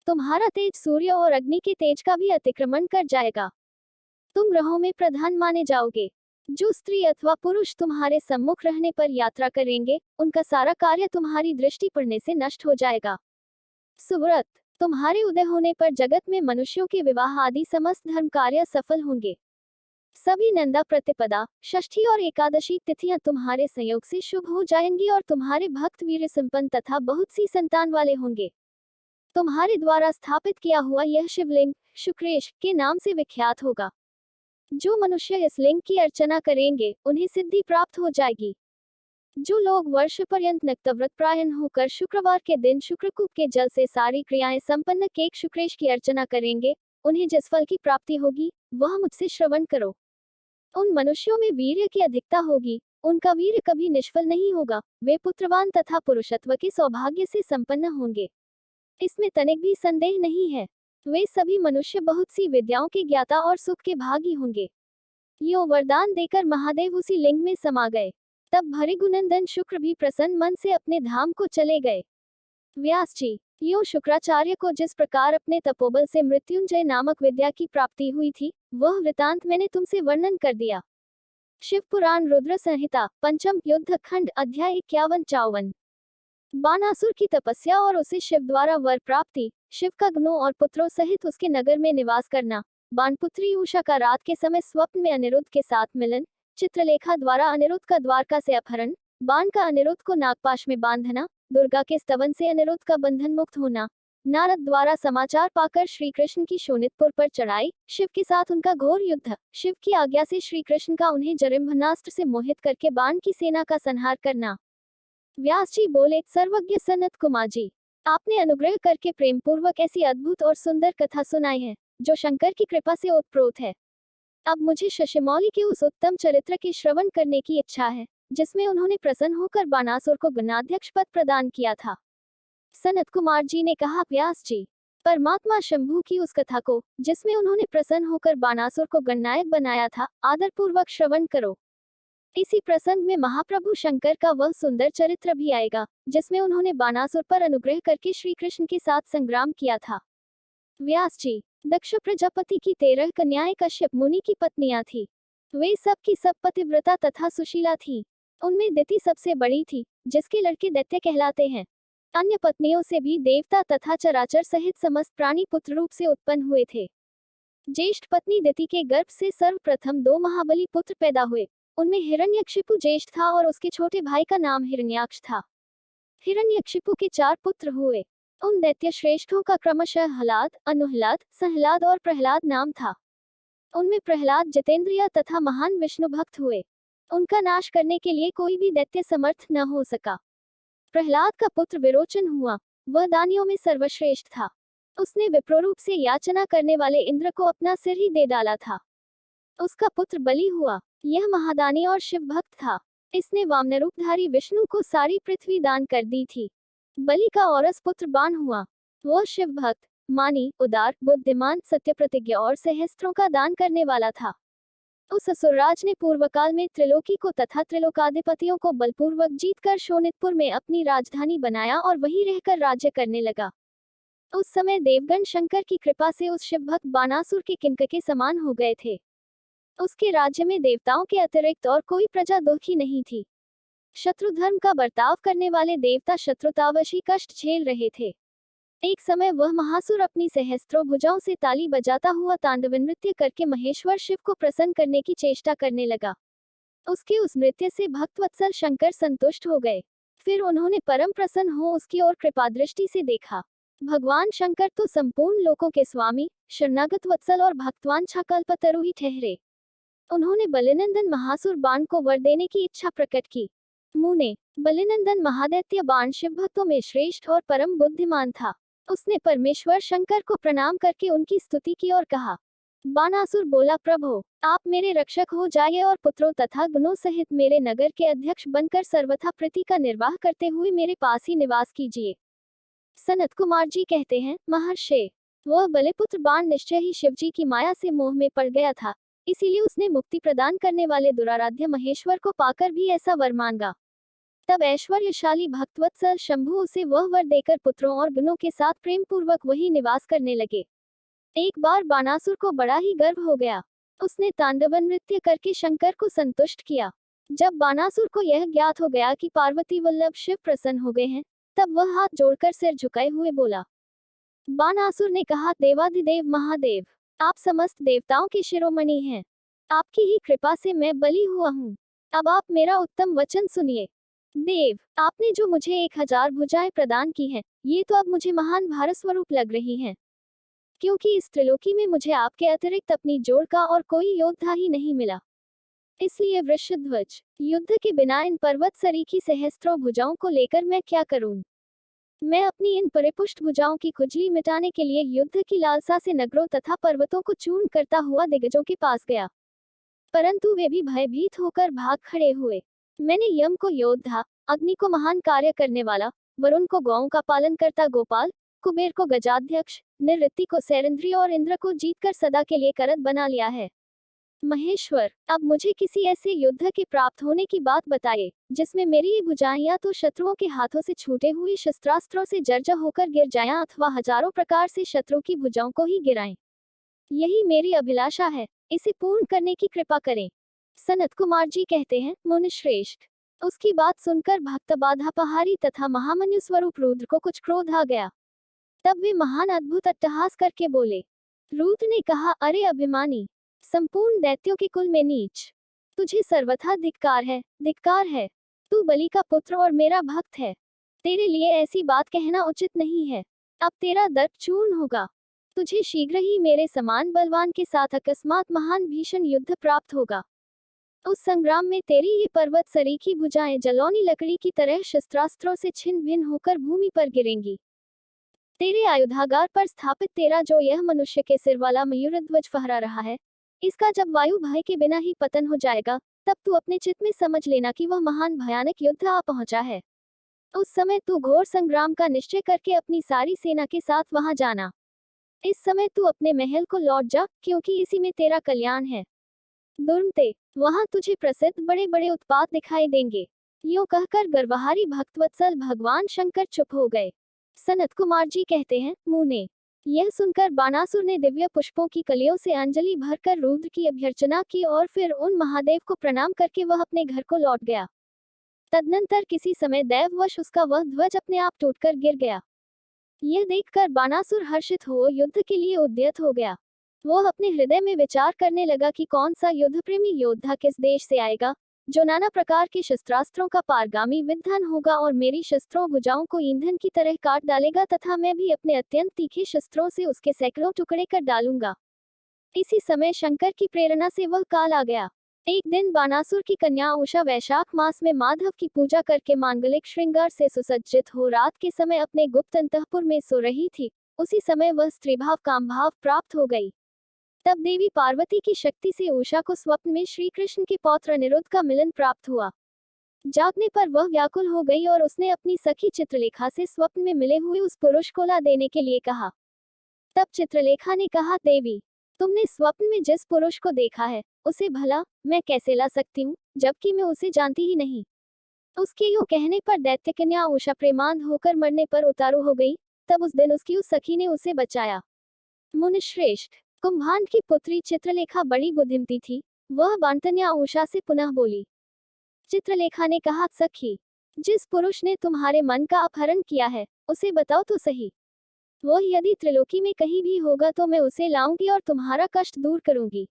तुम्हारा तेज सूर्य और अग्नि के तेज का भी अतिक्रमण कर जाएगा। तुम ग्रहों में प्रधान माने जाओगे। जो स्त्री अथवा पुरुष तुम्हारे सम्मुख रहने पर यात्रा करेंगे, उनका सारा कार्य तुम्हारी दृष्टि पड़ने से नष्ट हो जाएगा। सुव्रत, तुम्हारे उदय होने पर जगत में मनुष्यों के विवाह आदि समस्त धर्म कार्य सफल होंगे। सभी नंदा प्रतिपदा, षष्ठी और एकादशी तिथियां तुम्हारे संयोग से शुभ हो जाएंगी और तुम्हारे भक्त वीर संपन्न तथा बहुत सी संतान वाले होंगे। तुम्हारे द्वारा स्थापित किया हुआ यह शिवलिंग शुक्रेश के नाम से विख्यात होगा। जो मनुष्य इस लिंग की अर्चना करेंगे, उन्हें सिद्धि प्राप्त हो जाएगी। जो लोग वर्ष पर्यंत नक्तव्रत प्रायण होकर शुक्रवार के दिन शुक्रकूप के जल से सारी क्रियाएं संपन्न केक शुक्रेश की अर्चना करेंगे, उन्हें जिस फल की प्राप्ति होगी, वह मुझसे श्रवण करो। उन मनुष्यों में वीर्य की अधिकता होगी, उनका वीर्य कभी निष्फल नहीं होगा, वे पुत्रवान तथा पुरुषत्व के सौभाग्य से संपन्न होंगे। इसमें तनिक भी संदेह नहीं है। वे सभी मनुष्य बहुत सी विद्याओं के ज्ञाता और सुख के भागी होंगे। यो वरदान देकर महादेव उसी लिंग में समा गए। तब भृगुनंदन शुक्र भी प्रसन्न मन से अपने धाम को चले गए। व्यास जी, यूं शुक्राचार्य को जिस प्रकार अपने तपोबल से मृत्युंजय नामक विद्या की प्राप्ति हुई थी, वह वृतांत मैंने तुमसे वर्णन कर दिया। शिव पुराण रुद्र संहिता पंचम युद्ध खंड अध्याय 51-52। बानासुर की तपस्या और उसे शिव द्वारा वर प्राप्ति, शिव का गणों और पुत्रों सहित उसके नगर में निवास करना, बानपुत्री उषा का रात के समय स्वप्न में अनिरुद्ध के साथ मिलन, चित्रलेखा द्वारा अनिरुद्ध का द्वारका से अपहरण, बाण का अनिरुद्ध को नागपाश में बांधना, दुर्गा के स्तवन से अनिरुद्ध का बंधन मुक्त होना, नारद द्वारा समाचार पाकर श्री कृष्ण की शोणितपुर पर चढ़ाई, शिव के साथ उनका घोर युद्ध, शिव की आज्ञा से श्री कृष्ण का उन्हें जरिम्भनास्त्र से मोहित करके बाण की सेना का संहार करना। व्यास जी बोले, सर्वज्ञ सनत कुमार जी, आपने अनुग्रह करके प्रेम पूर्वक ऐसी अद्भुत और सुंदर कथा सुनाई है, जो शंकर की कृपा से ओतप्रोत है। अब मुझे शशिमौली के उस उत्तम चरित्र के श्रवण करने की इच्छा है, जिसमें उन्होंने प्रसन्न होकर बानासुर को गणाध्यक्ष पद प्रदान किया था। सनत कुमार जी ने कहा, व्यास जी, परमात्मा शंभु की उस कथा को, जिसमें उन्होंने प्रसन्न होकर बानासुर को गणनायक बनाया था, आदर पूर्वक श्रवण करो। इसी प्रसंग में महाप्रभु शंकर का वह सुंदर चरित्र भी आएगा, जिसमें उन्होंने बानासुर पर अनुग्रह करके श्री कृष्ण के साथ संग्राम किया था। व्यास जी, दक्ष प्रजापति की 13 कन्याएं कश्यप मुनि की पत्नियां थी। वे सब की सब पतिव्रता तथा सुशीला थी। उनमें दिति सबसे बड़ी थी, जिसके लड़के दैत्य कहलाते हैं। अन्य पत्नियों से भी देवता तथा चराचर सहित समस्त प्राणी पुत्र रूप से उत्पन्न हुए थे। ज्येष्ठ पत्नी दिति के गर्भ से सर्वप्रथम 2 महाबली पुत्र पैदा हुए। उनमें हिरण्यकशिपु ज्येष्ठ था और उसके छोटे भाई का नाम हिरण्याक्ष था। हिरण्यकशिपु के 4 पुत्र हुए। उन दैत्य श्रेष्ठों का क्रमशः हलाद, अनुहलाद, सहलाद और प्रहलाद नाम था। उनमें प्रहलाद जितेंद्रिय तथा महान विष्णु भक्त हुए। उनका नाश करने के लिए कोई भी दैत्य समर्थ न हो सका। प्रहलाद का पुत्र विरोचन हुआ। वह दानियों में सर्वश्रेष्ठ था। उसने विप्रोरूप से याचना करने वाले इंद्र को अपना सिर ही दे डाला था। उसका पुत्र बलि हुआ। यह महादानी और शिव भक्त था। इसने वामनरूपधारी विष्णु को सारी पृथ्वी दान कर दी थी। बलि का औरस पुत्र बाण हुआ। वह शिव भक्त, मानी, उदार, बुद्धिमान, सत्यप्रतिज्ञ और सहस्त्रों का दान करने वाला था। उस असुरराज ने पूर्वकाल में त्रिलोकी को तथा त्रिलोकाधिपतियों को बलपूर्वक जीतकर शोणितपुर में अपनी राजधानी बनाया और वहीं रहकर राज्य करने लगा। उस समय देवगण शंकर की कृपा से उस शिव भक्त बानासुर के किंक के समान हो गए थे। उसके राज्य में देवताओं के अतिरिक्त और कोई प्रजा दुखी नहीं थी। शत्रु धर्म का बर्ताव करने वाले देवता शत्रुतावशी कष्ट झेल रहे थे। एक समय वह महासुर अपनी सहस्त्रों भुजाओं से ताली बजाता हुआ तांडव नृत्य करके महेश्वर शिव को प्रसन्न करने की चेष्टा करने लगा। उसके उस नृत्य से भक्तवत्सल शंकर संतुष्ट हो गए। फिर उन्होंने परम प्रसन्न हो उसकी ओर कृपादृष्टि से देखा। भगवान शंकर तो संपूर्ण लोकों के स्वामी, शरणागत वत्सल और भक्तवान कल्पतरु ही ठहरे। उन्होंने बलिनंदन महासुर बाण को वर देने की इच्छा प्रकट की। मुने, बलिनंदन महादैत्य बाण शिव भक्तों में श्रेष्ठ और परम बुद्धिमान था। उसने परमेश्वर शंकर को प्रणाम करके उनकी स्तुति की और कहा। बानासुर बोला, प्रभो, आप मेरे रक्षक हो जाइए और पुत्रों तथा गणों सहित मेरे नगर के अध्यक्ष बनकर सर्वथा प्रीति का निर्वाह करते हुए मेरे पास ही निवास कीजिए। सनत कुमार जी कहते हैं, महर्षि, वह बलिपुत्र बाण निश्चय ही शिवजी की माया से मोह में पड़ गया था, इसीलिए उसने मुक्ति प्रदान करने वाले दुराराध्य महेश्वर को पाकर भी ऐसा वर मांगा। तब ऐश्वर्यशाली भक्तवत्सल शंभु उसे वह वर देकर पुत्रों और गणों के साथ प्रेम पूर्वक वही निवास करने लगे। एक बार बानासुर को बड़ा ही गर्व हो गया। उसने तांडव नृत्य करके शंकर को संतुष्ट किया। जब बानासुर को यह ज्ञात हो गया कि पार्वती वल्लभ शिव प्रसन्न हो गए हैं, तब वह हाथ जोड़कर सिर झुकाए हुए बोला। बानासुर ने कहा, देवाधिदेव महादेव, आप समस्त देवताओं के शिरोमणि हैं। आपकी ही कृपा से मैं बलि हुआ हूँ। अब आप मेरा उत्तम वचन सुनिए। देव, आपने जो मुझे 1000 भुजाएं प्रदान की हैं, ये तो अब मुझे महान भारस्वरूप लग रही हैं। क्योंकि इस त्रिलोकी में मुझे आपके अतिरिक्त अपनी जोड़ का और कोई योद्धा ही नहीं मिला। इसलिए वृषध्वज, युद्ध के बिना इन पर्वत सरीखी सहस्त्रों भुजाओं को लेकर मैं क्या करूं? मैं अपनी इन परिपुष्ट भुजाओं की खुजली मिटाने के लिए युद्ध की लालसा से नगरों तथा पर्वतों को चूर्ण करता हुआ दिग्गजों के पास गया, परंतु वे भी भयभीत होकर भाग खड़े हुए। मैंने यम को योद्धा, अग्नि को महान कार्य करने वाला, वरुण को गौओं का पालन करता गोपाल, कुबेर को गजाध्यक्ष, निवृत्ति को सैरंध्री और इंद्र को जीतकर सदा के लिए करत बना लिया है। महेश्वर, अब मुझे किसी ऐसे युद्ध के प्राप्त होने की बात बताइए जिसमें मेरी ये भुजाएं या तो शत्रुओं के हाथों से छूटे हुए शस्त्रास्त्रों से जर्जर होकर गिर जाएं अथवा हजारों प्रकार से शत्रु की भुजाओं को ही गिराएं। यही मेरी अभिलाषा है, इसे पूर्ण करने की कृपा करें। सनत कुमार जी कहते हैं, मुनिश्रेष्ठ। उसकी बात सुनकर भक्त बाधापहारी तथा महामन्यु स्वरूप रुद्र को कुछ क्रोध आ गया। तब वे महान अद्भुत अट्टहास करके बोले। रुद्र ने कहा, अरे अभिमानी, संपूर्ण दैत्यों के कुल में नीच, तुझे सर्वथा धिक्कार है, धिक्कार है। तू बलि का पुत्र और मेरा भक्त है, तेरे लिए ऐसी बात कहना उचित नहीं है। अब तेरा दर्प चूर्ण होगा। तुझे शीघ्र ही मेरे समान बलवान के साथ अकस्मात महान भीषण युद्ध प्राप्त होगा। उस संग्राम में तेरी ये पर्वत सरीखी भुजाएं जलौनी लकड़ी की तरह शस्त्रास्त्रों से छिन्न भिन्न होकर भूमि पर गिरेंगी। तेरे आयुधागार पर स्थापित तेरा जो यह मनुष्य के सिर वाला मयूर ध्वज फहरा रहा है, इसका जब वायु भय के बिना ही पतन हो जाएगा, तब तू अपने चित्त में समझ लेना कि वह महान भयानक युद्ध आ पहुंचा है। उस समय तू घोर संग्राम का निश्चय करके अपनी सारी सेना के साथ वहां जाना। इस समय तू अपने महल को लौट जा, क्योंकि इसी में तेरा कल्याण है। दुर्मते, वहां तुझे प्रसिद्ध बड़े बड़े उत्पात दिखाई देंगे। यूं कहकर गर्वहारी भक्तवत्सल भगवान शंकर चुप हो गए। सनत कुमार जी कहते हैं, मुने, यह सुनकर बाणासुर ने दिव्य पुष्पों की कलियों से अंजलि भरकर रुद्र की अभ्यर्चना की और फिर उन महादेव को प्रणाम करके वह अपने घर को लौट गया। तदनंतर किसी समय दैववश उसका वह ध्वज अपने आप टूटकर गिर गया। यह देखकर बाणासुर हर्षित हो युद्ध के लिए उद्यत हो गया। वह अपने हृदय में विचार करने लगा कि कौन सा युद्ध प्रेमी योद्धा किस देश से आएगा, जो नाना प्रकार के शस्त्रास्त्रों का पारगामी विद्वान होगा और मेरी शस्त्रों भुजाओं को ईंधन की तरह काट डालेगा तथा मैं भी अपने अत्यंत तीखे शस्त्रों से उसके सैकड़ों टुकड़े कर डालूंगा। इसी समय शंकर की प्रेरणा से वह काल आ गया। एक दिन बाणासुर की कन्या उषा वैशाख मास में माधव की पूजा करके मांगलिक श्रृंगार से सुसज्जित हो रात के समय अपने गुप्त अंतःपुर में सो रही थी। उसी समय वह स्त्रीभाव कामभाव प्राप्त हो गई। तब देवी पार्वती की शक्ति से उषा को स्वप्न में श्री कृष्ण के पौत्र अनिरुद्ध का मिलन प्राप्त हुआ। जागने पर वह व्याकुल हो गई और उसने अपनी सखी चित्रलेखा से स्वप्न में मिले हुए उस पुरुष को ला देने के लिए कहा। तब चित्रलेखा ने कहा, देवी, तुमने स्वप्न में जिस पुरुष को देखा है, उसे भला मैं कैसे ला सकती हूँ, जबकि मैं उसे जानती ही नहीं। उसके यूं कहने पर दैत्य कन्या उषा प्रेमांध होकर मरने पर उतारू हो गई। तब उस दिन उसकी उस सखी ने उसे बचाया। मुनिश्रेष्ठ, कुंभान की पुत्री चित्रलेखा बड़ी बुद्धिमती थी। वह बांतन्या उषा से पुनः बोली। चित्रलेखा ने कहा, सखी, जिस पुरुष ने तुम्हारे मन का अपहरण किया है, उसे बताओ तो सही। वह यदि त्रिलोकी में कहीं भी होगा तो मैं उसे लाऊंगी और तुम्हारा कष्ट दूर करूंगी।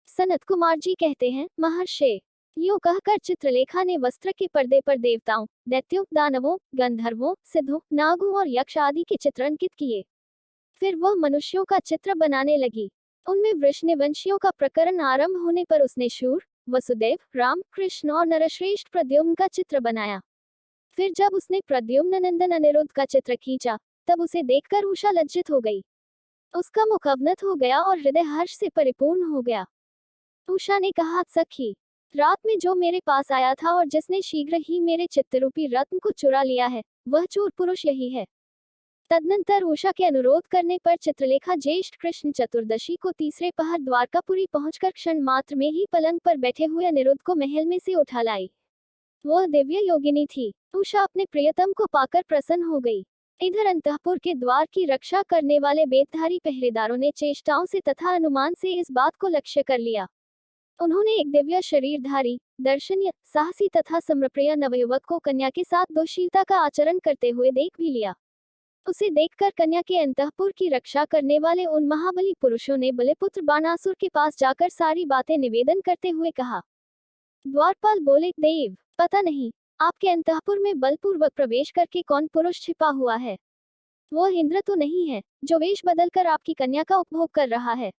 सनत कुमार जी कहते हैं, महर्षि, यूं कहकर चित्रलेखा ने वस्त्र के पर्दे पर देवताओं, दैत्यों, दानवों, गंधर्वों, सिद्धों, नागों और यक्ष आदि के चित्र अंकित किए। फिर वह मनुष्यों का चित्र बनाने लगी। उनमें वृषनिवंशियों का प्रकरण आरंभ होने पर उसने शूर, वसुदेव, राम, कृष्ण और नरश्रेष्ठ प्रद्युम्न का चित्र बनाया। फिर जब उसने प्रद्युम्न नंदन अनिरुद्ध का चित्र खींचा, तब उसे देखकर उषा लज्जित हो गई। उसका मुख अवनत हो गया और हृदय हर्ष से परिपूर्ण हो गया। उषा ने कहा, सखी, रात में जो मेरे पास आया था और जिसने शीघ्र ही मेरे चित्तरूपी रत्न को चुरा लिया है, वह चोर पुरुष यही है। तदनंतर उषा के अनुरोध करने पर चित्रलेखा ज्येष्ठ कृष्ण चतुर्दशी को तीसरे पहर द्वारकापुरी पहुंचकर क्षण मात्र में ही पलंग पर बैठे हुए अनिरुद्ध को महल में से उठा लाई। वह दिव्य योगिनी थी। उषा अपने प्रियतम को पाकर प्रसन्न हो गई। इधर अंतःपुर के द्वार की रक्षा करने वाले बेतधारी पहरेदारों ने चेष्टाओं से तथा अनुमान से इस बात को लक्ष्य कर लिया। उन्होंने एक दिव्य शरीरधारी, दर्शनीय, साहसी तथा सम्रप्रिय नवयुवक को कन्या के साथ दोषीलता का आचरण करते हुए देख भी लिया। उसे देखकर कन्या के अंतःपुर की रक्षा करने वाले उन महाबली पुरुषों ने बलिपुत्र बाणासुर के पास जाकर सारी बातें निवेदन करते हुए कहा। द्वारपाल बोले, देव, पता नहीं आपके अंतःपुर में बलपूर्वक प्रवेश करके कौन पुरुष छिपा हुआ है। वह इंद्र तो नहीं है, जो वेश बदलकर आपकी कन्या का उपभोग कर रहा है।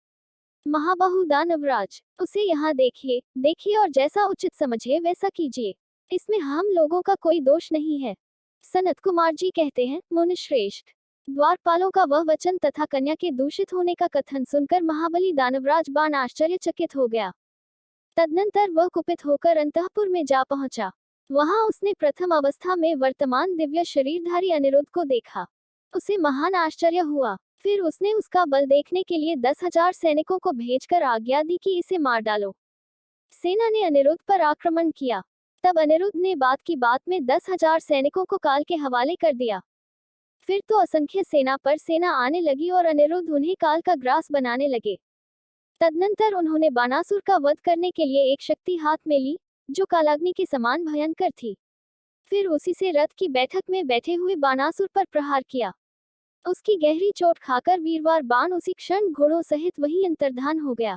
महाबाहु दानवराज, उसे यहाँ देखिए, देखिए और जैसा उचित समझे वैसा कीजिए। इसमें हम लोगों का कोई दोष नहीं है। सनत कुमार जी कहते हैं, मुनिश्रेष्ठ, द्वारपालों का वह वचन तथा कन्या के दूषित होने का कथन सुनकर महाबली दानवराज बाण आश्चर्यचकित हो गया। तदनंतर वह कुपित होकर अंतःपुर में जा पहुंचा। वहां उसने प्रथम अवस्था में वर्तमान दिव्य शरीरधारी अनिरुद्ध को देखा। उसे महान आश्चर्य हुआ। फिर उसने उसका बल देखने के लिए 10,000 सैनिकों को भेजकर आज्ञा दी कि इसे मार डालो। सेना ने अनिरुद्ध पर आक्रमण किया। तब अनिरुद्ध ने बात की बात में 10,000 सैनिकों को काल के हवाले कर दिया। फिर तो असंख्य सेना पर सेना आने लगी और अनिरुद्ध उन्हें काल का ग्रास बनाने लगे। तदनंतर उन्होंने बानासुर का वध करने के लिए एक शक्ति हाथ में ली, जो कालाग्नि के समान भयंकर थी। फिर उसी से रथ की बैठक में बैठे हुए बानासुर पर प्रहार किया। उसकी गहरी चोट खाकर वीरवार बाण उसी क्षण घोड़ों सहित वहीं अंतर्धान हो गया।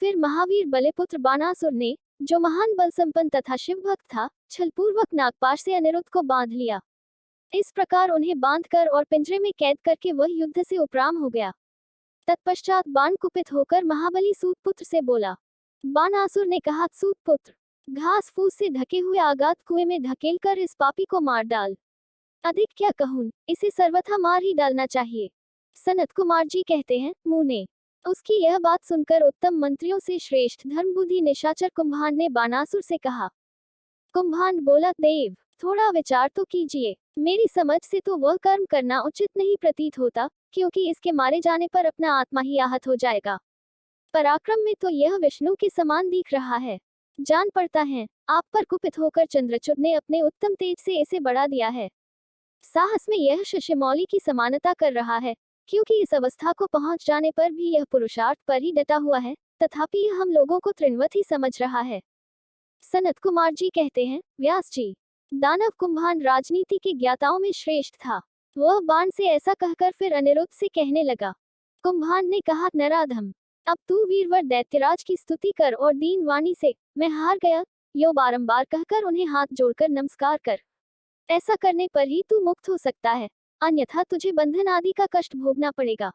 फिर महावीर बलिपुत्र बानासुर ने, जो महान बल संपन्न तथा शिव भक्त था, छलपूर्वक नागपाश से अनिरुद्ध को बांध लिया। इस प्रकार उन्हें बांधकर और पिंजरे में कैद करके वह युद्ध से उपराम हो गया। तत्पश्चात बाण कुपित होकर महाबली सूतपुत्र से बोला। बानासुर ने कहा, सूतपुत्र, घास फूस से ढके हुए आगाध कुएं में धकेलकर इस पापी को मार डाल। अधिक क्या कहूं, इसे सर्वथा मार ही डालना चाहिए। सनत कुमार जी कहते हैं, मुने। उसकी यह बात सुनकर उत्तम मंत्रियों से श्रेष्ठ धर्मबुद्धि निशाचर कुंभांड ने बानासुर से कहा। कुंभांड बोला, देव, थोड़ा विचार तो कीजिए। मेरी समझ से तो वह कर्म करना उचित नहीं प्रतीत होता, क्योंकि इसके मारे जाने पर अपना आत्मा ही आहत हो जाएगा। पराक्रम में तो यह विष्णु के समान दिख रहा है। जान पड़ता है, आप पर कुपित होकर चंद्रचूड़ ने अपने उत्तम तेज से इसे बढ़ा दिया है। साहस में यह शशिमौली की समानता कर रहा है, क्योंकि इस अवस्था को पहुंच जाने पर भी यह पुरुषार्थ पर ही डटा हुआ है, तथापि यह हम लोगों को तृणवत ही समझ रहा है। सनत कुमार जी कहते हैं, व्यास जी, दानव कुंभांड राजनीति के ज्ञाताओं में श्रेष्ठ था। वह बाण से ऐसा कहकर फिर अनिरुद्ध से कहने लगा। कुंभांड ने कहा, नराधम, अब तू वीरवर दैत्यराज की स्तुति कर और दीन वाणी से, मैं हार गया, यो बारंबार कहकर उन्हें हाथ जोड़कर नमस्कार कर। ऐसा करने पर ही तू मुक्त हो सकता है, अन्यथा तुझे बंधन आदि का कष्ट भोगना पड़ेगा।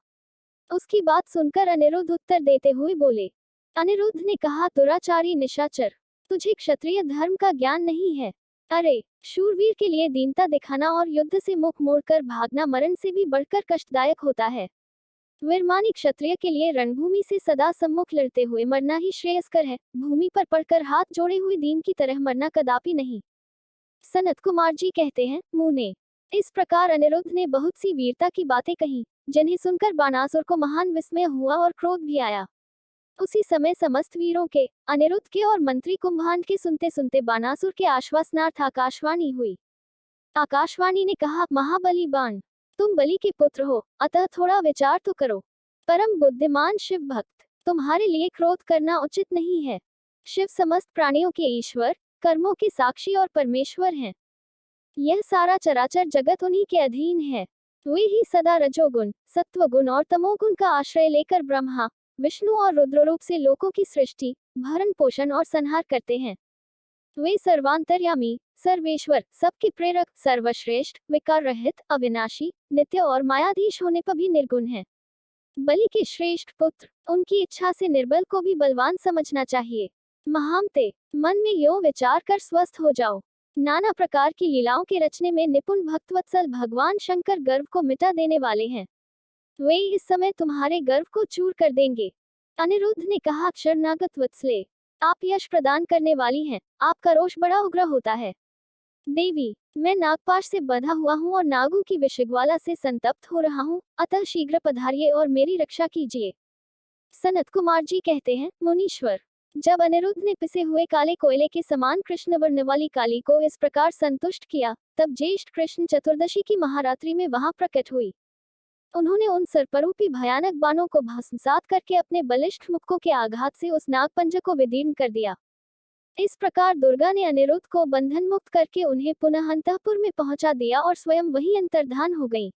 उसकी बात सुनकर अनिरुद्ध उत्तर देते हुए बोले। अनिरुद्ध ने कहा, दुराचारी निशाचर, तुझे क्षत्रिय धर्म का ज्ञान नहीं है। अरे, शूरवीर के लिए दीनता दिखाना और युद्ध से मुख मोड़कर भागना मरण से भी बढ़कर कष्टदायक होता है। वीरमानी क्षत्रिय के लिए रणभूमि से सदा सम्मुख लड़ते हुए मरना ही श्रेयस्कर है, भूमि पर पड़कर हाथ जोड़े हुए दीन की तरह मरना कदापि नहीं। सनत कुमार जी कहते हैं, मुने। इस प्रकार अनिरुद्ध ने बहुत सी वीरता की बातें कही, जिन्हें सुनकर बानासुर को महान विस्मय हुआ और क्रोध भी आया। उसी समय समस्त वीरों के, अनिरुद्ध के और मंत्री कुंभांड के सुनते सुनते बानासुर के आश्वासनार्थ आकाशवाणी हुई। आकाशवाणी ने कहा, महाबली बाण, तुम बलि के पुत्र हो, अतः थोड़ा विचार तो करो। परम बुद्धिमान शिव भक्त, तुम्हारे लिए क्रोध करना उचित नहीं है। शिव समस्त प्राणियों के ईश्वर, कर्मों के साक्षी और परमेश्वर हैं। यह सारा चराचर जगत उन्हीं के अधीन है। वे ही सदा रजोगुण, सत्वगुण और तमोगुण का आश्रय लेकर ब्रह्मा, विष्णु और रुद्र रूप से लोकों की सृष्टि, भरण पोषण और संहार करते हैं। वे सर्वांतर्यामी, सर्वेश्वर, सबके प्रेरक, सर्वश्रेष्ठ, विकार रहित, अविनाशी, नित्य और मायाधीश होने पर भी निर्गुण हैं। बलि के श्रेष्ठ पुत्र, उनकी इच्छा से निर्बल को भी बलवान समझना चाहिए। महामते, मन में यो विचार कर स्वस्थ हो जाओ। नाना प्रकार की लीलाओं के रचने में निपुण भक्तवत्सल भगवान शंकर गर्व को मिटा देने वाले हैं। वे इस समय तुम्हारे गर्व को चूर कर देंगे। अनिरुद्ध ने कहा, शरणागत वत्सले, आप यश प्रदान करने वाली हैं, आपका रोष बड़ा उग्र होता है। देवी, मैं नागपाश से बंधा हुआ हूँ और नागों की विषग्वाला से संतप्त हो रहा हूँ, अतः शीघ्र पधारिए और मेरी रक्षा कीजिए। सनत कुमार जी कहते हैं, मुनीश्वर, जब अनिरुद्ध ने पिसे हुए काले कोयले के समान कृष्ण वर्ण वाली काली को इस प्रकार संतुष्ट किया, तब ज्येष्ठ कृष्ण चतुर्दशी की महारात्रि में वहां प्रकट हुई। उन्होंने उन सर्परूपी भयानक बाणों को भस्मसात करके अपने बलिष्ठ मुक्कों के आघात से उस नागपंज को विदीर्ण कर दिया। इस प्रकार दुर्गा ने अनिरुद्ध को बंधन मुक्त करके उन्हें पुनः अंतःपुर में पहुंचा दिया और स्वयं वही अंतर्धान हो गई।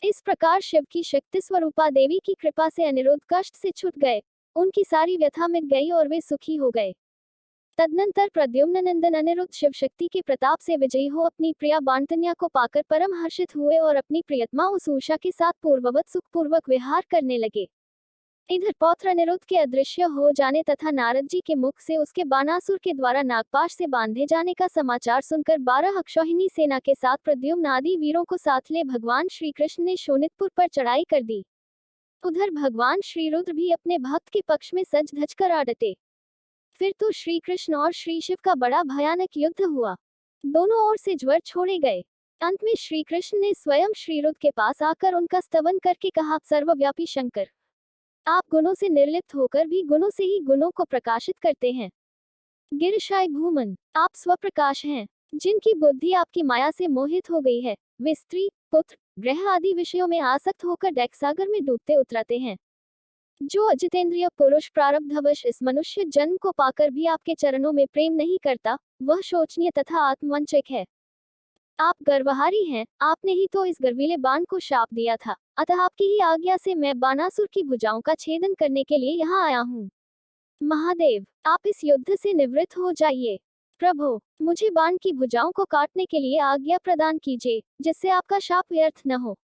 इस प्रकार शिव की शक्ति स्वरूपा देवी की कृपा से अनिरुद्ध कष्ट से छूट गए, उनकी सारी व्यथा मिट गई और वे सुखी हो गए। तदनंतर प्रद्युम्न नंदन अनिरुद्ध शिव शक्ति के प्रताप से विजयी हो अपनी प्रिया बांतन्या को पाकर परम हर्षित हुए और अपनी प्रियतमा उस उषा के साथ पूर्ववत सुखपूर्वक विहार करने लगे। इधर पौत्र अनिरुद्ध के अदृश्य हो जाने तथा नारद जी के मुख से उसके बानासुर के द्वारा नागपाश से बांधे जाने का समाचार सुनकर 12 अक्षौहिणी सेना के साथ प्रद्युम्न आदि वीरों को साथ ले भगवान श्री कृष्ण ने शोणितपुर पर चढ़ाई कर दी। उधर भगवान श्री रुद्र भी अपने भक्त के पक्ष में सज धज कर आ डटे। फिर तो श्री कृष्ण और श्री शिव का बड़ा भयानक युद्ध हुआ। दोनों ओर से ज्वर छोड़े गए। अंत में श्री कृष्ण ने स्वयं श्रीरुद्र के पास आकर उनका स्तवन करके कहा, सर्वव्यापी शंकर, आप गुणों से निर्लिप्त होकर भी गुणों से ही गुणों को प्रकाशित करते हैं। गिरिशाय भूमन, आप स्वप्रकाश हैं। जिनकी बुद्धि आपकी माया से मोहित हो गई है, वे स्त्री, पुत्र, ग्रह आदि विषयों में आसक्त होकर डैकसागर में डूबते उतराते हैं। जो अजितेंद्रिय पुरुष प्रारब्धवश इस मनुष्य जन्म को पाकर भी आपके चरणों में प्रेम नहीं करता, वह शोचनीय तथा आत्मवंचक है। आप गर्वहारी हैं, आपने ही तो इस गर्वीले बाण को शाप दिया था, अतः आपकी ही आज्ञा से मैं बाणासुर की भुजाओं का छेदन करने के लिए यहाँ आया हूँ। महादेव, आप इस युद्ध से निवृत्त हो जाइए। प्रभु, मुझे बाण की भुजाओं को काटने के लिए आज्ञा प्रदान कीजिए, जिससे आपका शाप व्यर्थ न हो।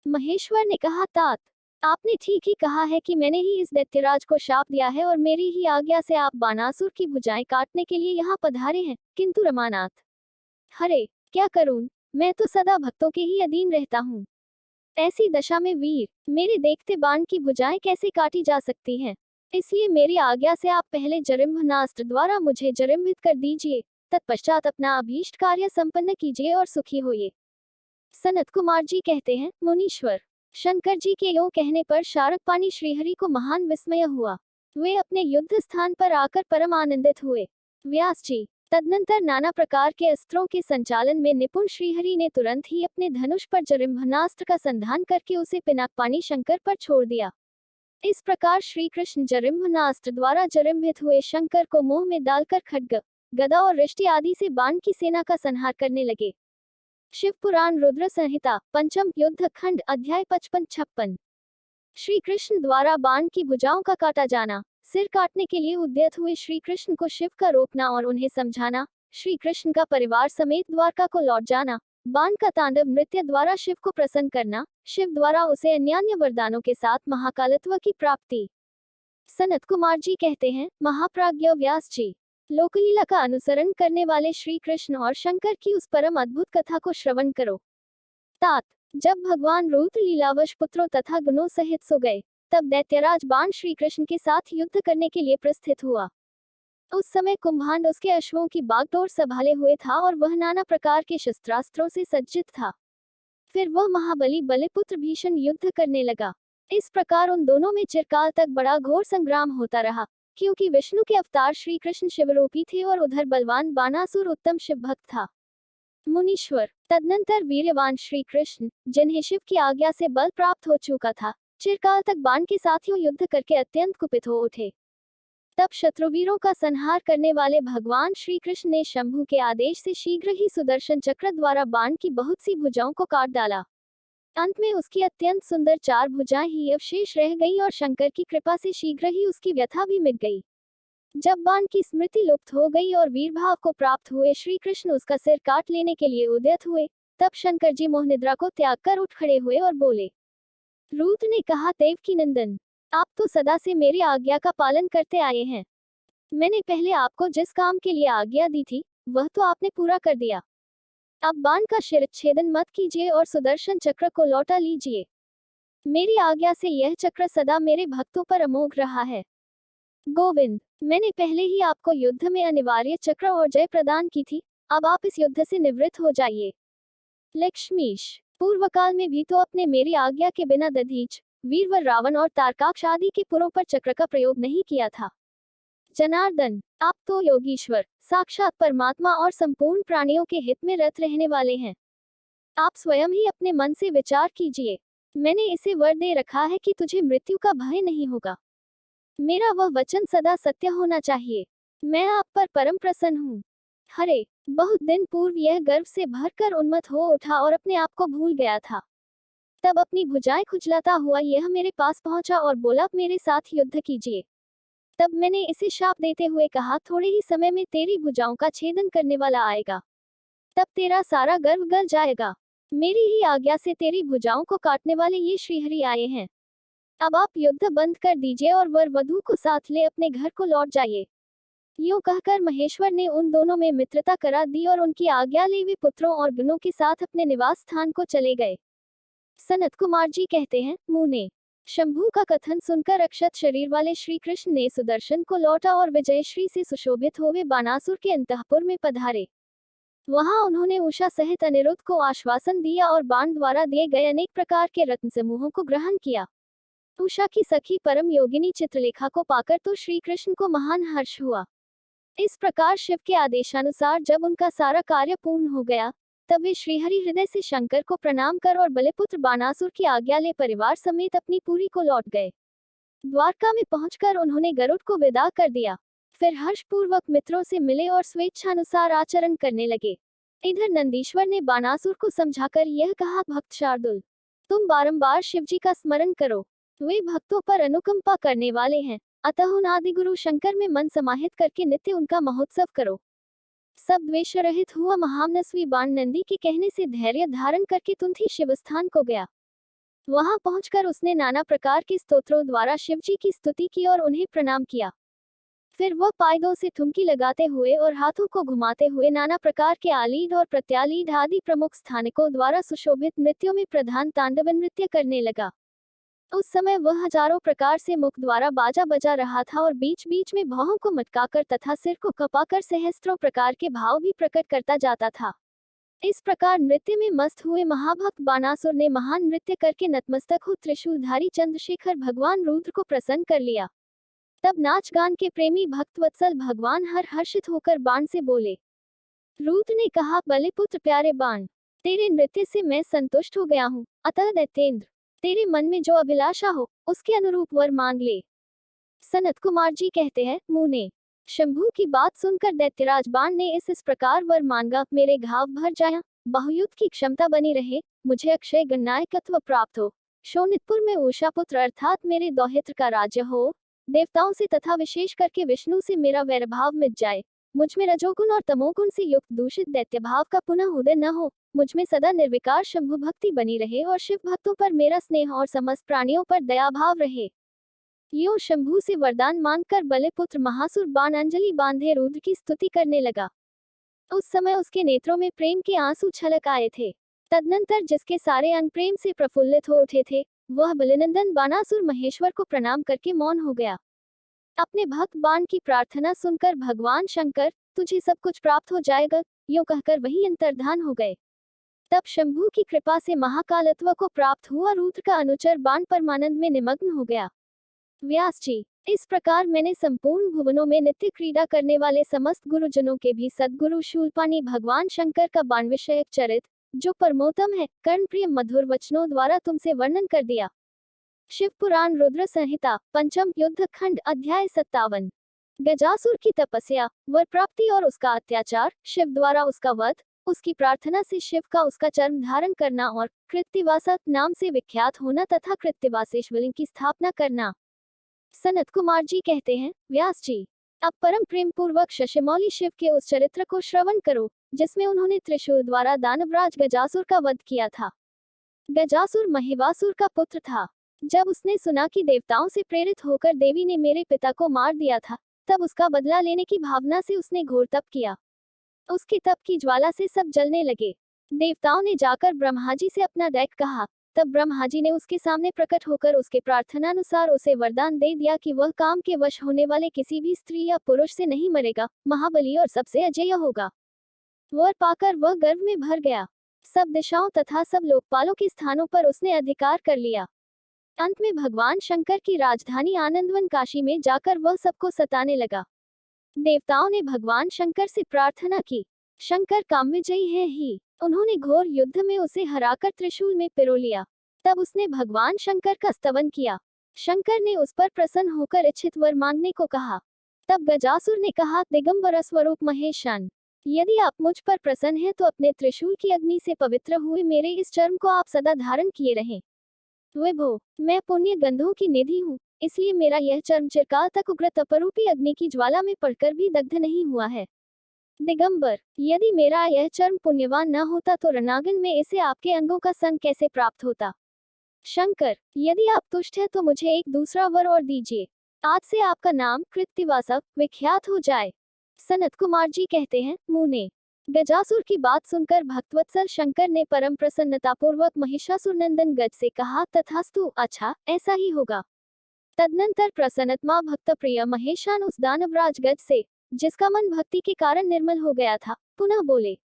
महेश्वर ने कहा, तात, आपने ठीक ही कहा है कि मैंने ही इस दैत्यराज को शाप दिया है और मेरी ही आज्ञा से आप बाणासुर की भुजाएं काटने के लिए यहाँ पधारे हैं, किंतु रमानाथ, हरे, क्या करूं, मैं तो सदा भक्तों के ही अधीन रहता हूँ। ऐसी दशा में वीर, मेरे देखते बाण की भुजाएं कैसे काटी जा सकती हैं? इसलिए मेरी आज्ञा से आप पहले जरिम्भनास्त्र द्वारा मुझे जरिम्भित कर दीजिए, तत्पश्चात अपना अभीष्ट कार्य संपन्न कीजिए और सुखी होइए। सनत कुमार जी कहते हैं, मुनीश्वर, शंकर जी के यों कहने पर शारंगपाणि श्रीहरि को महान विस्मय हुआ। वे अपने युद्ध स्थान पर आकर परम आनंदित हुए। व्यास जी, तदनंतर नाना प्रकार के अस्त्रों के संचालन में निपुण श्रीहरि ने तुरंत ही अपने धनुष पर जरिम्भनास्त्र का संधान करके उसे पिनाकपाणि शंकर पर छोड़ दिया। इस प्रकार श्री कृष्ण जरिम्भनास्त्र द्वारा जरिम्भित हुए शंकर को मुंह में डालकर खड्ग, गदा और रिष्टि आदि से बाण की सेना का संहार करने लगे। शिव पुराण रुद्र संहिता पंचम युद्ध खंड अध्याय 55-56। श्री कृष्ण द्वारा बाण की भुजाओं का काटा जाना। सिर काटने के लिए उद्यत हुए श्री कृष्ण को शिव का रोकना और उन्हें समझाना। श्री कृष्ण का परिवार समेत द्वारका को लौट जाना। बाण का तांडव नृत्य द्वारा शिव को प्रसन्न करना। शिव द्वारा उसे अन्यान्य वरदानों के साथ महाकालत्व की प्राप्ति। सनत कुमार जी कहते हैं, महाप्राज्ञ व्यास जी, लोकलीला का अनुसरण करने वाले श्री कृष्ण और शंकर की उस परम अद्भुत कथा को श्रवण करो। तात, जब भगवान रूत लीलावश पुत्रों तथा गुणों सहित सो गए, तब दैत्यराज बाण श्री कृष्ण के साथ युद्ध करने के लिए प्रस्थित हुआ। उस समय कुंभांड उसके अश्वों की बागडोर संभाले हुए था और वह नाना प्रकार के शस्त्रास्त्रों से सज्जित था। फिर वह महाबली बलिपुत्र भीषण युद्ध करने लगा। इस प्रकार उन दोनों में चिरकाल तक बड़ा घोर संग्राम होता रहा, क्योंकि विष्णु के अवतार श्री कृष्ण शिवरूपी थे और उधर बलवान बाणासुर उत्तम शिव भक्त था। मुनीश्वर, तदनंतर वीर्यवान श्री कृष्ण, जिन्हें शिव की आज्ञा से बल प्राप्त हो चुका था, चिरकाल तक बाण के साथियों युद्ध करके अत्यंत कुपित हो उठे। तब शत्रुवीरों का संहार करने वाले भगवान श्री कृष्ण ने शंभु के आदेश से शीघ्र ही सुदर्शन चक्र द्वारा बाण की बहुत सी भुजाओं को काट डाला। अंत में उसकी अत्यंत सुंदर 4 भुजाएं ही अवशेष रह गईं और शंकर की कृपा से शीघ्र ही उसकी व्यथा भी मिट गई। जब बाण की स्मृति लुप्त हो गई और वीरभाव को प्राप्त हुए श्री कृष्ण उसका सिर काट लेने के लिए उद्यत हुए, तब शंकर जी मोह निद्रा को त्याग कर उठ खड़े हुए और बोले। रूत ने कहा, देवकी नंदन, आप तो सदा से मेरी आज्ञा का पालन करते आए हैं। मैंने पहले आपको जिस काम के लिए आज्ञा दी थी, वह तो आपने पूरा कर दिया। अब बाण का शिरच्छेदन मत कीजिए और सुदर्शन चक्र को लौटा लीजिए। मेरी आज्ञा से यह चक्र सदा मेरे भक्तों पर अमोघ रहा है। गोविंद, मैंने पहले ही आपको युद्ध में अनिवार्य चक्र और जय प्रदान की थी, अब आप इस युद्ध से निवृत्त हो जाइए। लक्ष्मीश, पूर्व काल में भी तो अपने मेरी आज्ञा के बिना दधीच, वीरवर रावण और तारकाक्ष आदि के पुरों पर चक्र का प्रयोग नहीं किया था। जनार्दन, आप तो योगीश्वर, साक्षात परमात्मा और संपूर्ण प्राणियों के हित में रत रहने वाले हैं। आप स्वयं ही अपने मन से विचार कीजिए। मैंने इसे वर दे रखा है कि तुझे मृत्यु का भय नहीं होगा। मेरा वह वचन सदा सत्य होना चाहिए। मैं आप पर परम प्रसन्न हूँ। हरे, बहुत दिन पूर्व यह गर्व से भरकर उन्मत्त हो उठा और अपने आप को भूल गया था। तब अपनी भुजाएं खुजलाता हुआ यह मेरे पास पहुंचा और बोला, मेरे साथ युद्ध कीजिए। तब मैंने इसे शाप देते हुए कहा, थोड़े ही समय में तेरी भुजाओं का छेदन करने वाला आएगा, तब तेरा सारा गर्व गल जाएगा। मेरी ही आज्ञा से तेरी भुजाओं को काटने वाले ये श्रीहरि आए हैं। अब आप युद्ध बंद कर दीजिए और वर वधू को साथ ले अपने घर को लौट जाइए। यूं कहकर महेश्वर ने उन दोनों में मित्रता करा दी और उनकी आज्ञा ले वे पुत्रों और गणों के साथ अपने निवास स्थान को चले गए। सनत कुमार जी कहते हैं, मुने, शंभू का कथन सुनकर अक्षत शरीर वाले श्री कृष्ण ने सुदर्शन को लौटा और विजयश्री से सुशोभित हुए बाणासुर के अंतःपुर में पधारे। वहां उन्होंने उषा सहित अनिरुद्ध को आश्वासन दिया और बाण द्वारा दिए गए अनेक प्रकार के रत्न समूहों को ग्रहण किया। उषा की सखी परम योगिनी चित्रलेखा को पाकर तो श्री कृष्ण को महान हर्ष हुआ। इस प्रकार शिव के आदेशानुसार जब उनका सारा कार्य पूर्ण हो गया, तब वे श्रीहरि हृदय से शंकर को प्रणाम कर और बलिपुत्र बाणासुर की आज्ञा ले परिवार समेत अपनी पुरी को लौट गए। द्वारका में पहुंचकर उन्होंने गरुड़ को विदा कर दिया। फिर हर्षपूर्वक मित्रों से मिले और स्वेच्छानुसार आचरण करने लगे। इधर नंदीश्वर ने बाणासुर को समझाकर यह कहा, भक्त शार्दुल, तुम बारंबार शिवजी का स्मरण करो, वे भक्तों पर अनुकंपा करने वाले हैं, अतः उन आदि गुरु शंकर में मन समाहित करके नित्य उनका महोत्सव करो। सब द्वेष रहित हुआ महामनस्वी बाण नंदी के कहने से धैर्य धारण करके तुंथी शिवस्थान को गया। वहां पहुंचकर उसने नाना प्रकार के स्तोत्रों द्वारा शिवजी की स्तुति की और उन्हें प्रणाम किया। फिर वह पायदों से ठुमकी लगाते हुए और हाथों को घुमाते हुए नाना प्रकार के आलीढ़ और प्रत्यालीढ़ आदि प्रमुख स्थानकों द्वारा सुशोभित नृत्यों में प्रधान तांडव नृत्य करने लगा। उस समय वह हजारों प्रकार से मुख द्वारा बाजा बजा रहा था और बीच बीच में भौहों को मटकाकर तथा सिर को कपाकर सहस्त्रों प्रकार के भाव भी प्रकट करता जाता था। इस प्रकार नृत्य में मस्त हुए महाभक्त बाणासुर ने महान नृत्य करके नतमस्तक हो त्रिशूलधारी चंद्रशेखर भगवान रुद्र को प्रसन्न कर लिया। तब नाच गान के प्रेमी भक्तवत्सल भगवान हर्षित होकर बाण से बोले। रुद्र ने कहा, बलिपुत्र प्यारे बाण, तेरे नृत्य से मैं संतुष्ट हो गया हूँ, अतः दैत्येंद्र, तेरे मन में जो अभिलाषा हो उसके अनुरूप वर मांग ले। सनत कुमार जी कहते हैं, मुने शंभू की बात सुनकर दैत्यराज बाण ने इस प्रकार वर मांगा, मेरे घाव भर जाया, बाहुयुद्ध की क्षमता बनी रहे, मुझे अक्षय गणनायकत्व प्राप्त हो, शोणितपुर में उषापुत्र अर्थात मेरे दौहित्र का राज्य हो, देवताओं से तथा विशेष करके विष्णु से मेरा वैरभाव मिट जाए, मुझ में रजोगुण और तमोगुण से युक्त दूषित दैत्य भाव का पुनः उदय न हो, मुझ में सदा निर्विकार शंभु भक्ति बनी रहे और शिव भक्तों पर मेरा स्नेह और समस्त प्राणियों पर दया भाव रहे। यूं शंभु से वरदान मांगकर बलिपुत्र महासुर बाण अंजलि बांधे रुद्र की स्तुति करने लगा। उस समय उसके नेत्रों में प्रेम के आंसू छलक आए थे। तदनंतर जिसके सारे अंग प्रेम से प्रफुल्लित हो उठे थे, वह बलिनंदन बाणासुर महेश्वर को प्रणाम करके मौन हो गया। अपने भक्त बाण की प्रार्थना सुनकर भगवान शंकर, तुझे सब कुछ प्राप्त हो जाएगा, यूं कहकर वही अंतर्धान हो गए। तब शंभु की कृपा से महाकालत्व को प्राप्त हुआ रुद्र का अनुचर बाण परमानंद में निमग्न हो गया। व्यास जी, इस प्रकार मैंने संपूर्ण भुवनों में नित्य क्रीड़ा करने वाले समस्त गुरुजनों के भी सद्गुरु शूलपाणी भगवान शंकर का बाण विषयक चरित, जो परमोत्तम है, कर्णप्रिय मधुर वचनों द्वारा तुमसे वर्णन कर दिया। शिव पुराण रुद्र संहिता पंचम युद्ध खंड अध्याय 57। गजासुर की तपस्या, वर प्राप्ति और उसका अत्याचार, शिव द्वारा उसका वध, उसकी प्रार्थना से शिव का उसका चर्म धारण करना और कृत्तिवासा नाम से विख्यात होना तथा कृत्तिवासेश्वलिंग की स्थापना करना। सनत कुमार जी कहते हैं, व्यास जी, अब परम प्रेम पूर्वक शशिमौली शिव के उस चरित्र को श्रवण करो, जिसमें उन्होंने त्रिशूल द्वारा दानवराज गजासुर का वध किया था। गजासुर महिवासुर का पुत्र था। जब उसने सुना कि देवताओं से प्रेरित होकर देवी ने मेरे पिता को मार दिया था, तब उसका बदला लेने की भावना से उसने घोर तप किया। उसके तप की ज्वाला से सब जलने लगे। देवताओं ने जाकर ब्रह्माजी से अपना दैत्य कहा। तब ब्रह्माजी ने उसके सामने प्रकट होकर उसके प्रार्थनानुसार उसे वरदान दे दिया कि वह काम के वश होने वाले किसी भी स्त्री या पुरुष से नहीं मरेगा, महाबली और सबसे अजेय होगा। वर पाकर वह गर्व में भर गया। सब दिशाओं तथा सब लोकपालों के स्थानों पर उसने अधिकार कर लिया। अंत में भगवान शंकर की राजधानी आनंदवन काशी में जाकर वह सबको सताने लगा। देवताओं ने भगवान शंकर से प्रार्थना की, शंकर कामविजयी है ही। उन्होंने घोर युद्ध में उसे हराकर त्रिशूल में पिरो लिया। तब उसने भगवान शंकर का स्तवन किया। शंकर ने उस पर प्रसन्न होकर इच्छित वर मांगने को कहा। तब गजासुर ने कहा, दिगंबर स्वरूप महेशान, यदि आप मुझ पर प्रसन्न हैं तो अपने त्रिशूल की अग्नि से पवित्र हुए मेरे इस चर्म को आप सदा धारण किए रहें। विभो, मैं पुण्य गंधों की निधि हूँ, इसलिए मेरा यह चर्म चिरकाल तक उग्र तपरूपी अग्नि की ज्वाला में पड़कर भी दग्ध नहीं हुआ है। दिगंबर, यदि मेरा यह चर्म पुण्यवान न होता तो रणांगन में इसे आपके अंगों का संग कैसे प्राप्त होता। शंकर, यदि आप तुष्ट हैं तो मुझे एक दूसरा वर और दीजिए, आज से आपका नाम कृत्तिवासव विख्यात हो जाए। सनत कुमार जी कहते हैं, मुने गजासुर की बात सुनकर भक्तवत्सल शंकर ने परम प्रसन्नतापूर्वक महिषासुर नंदन गज से कहा, तथास्तु, अच्छा ऐसा ही होगा। तदनंतर प्रसन्नतमा भक्त प्रिय महेशान उस दानवराज गज से, जिसका मन भक्ति के कारण निर्मल हो गया था, पुनः बोले,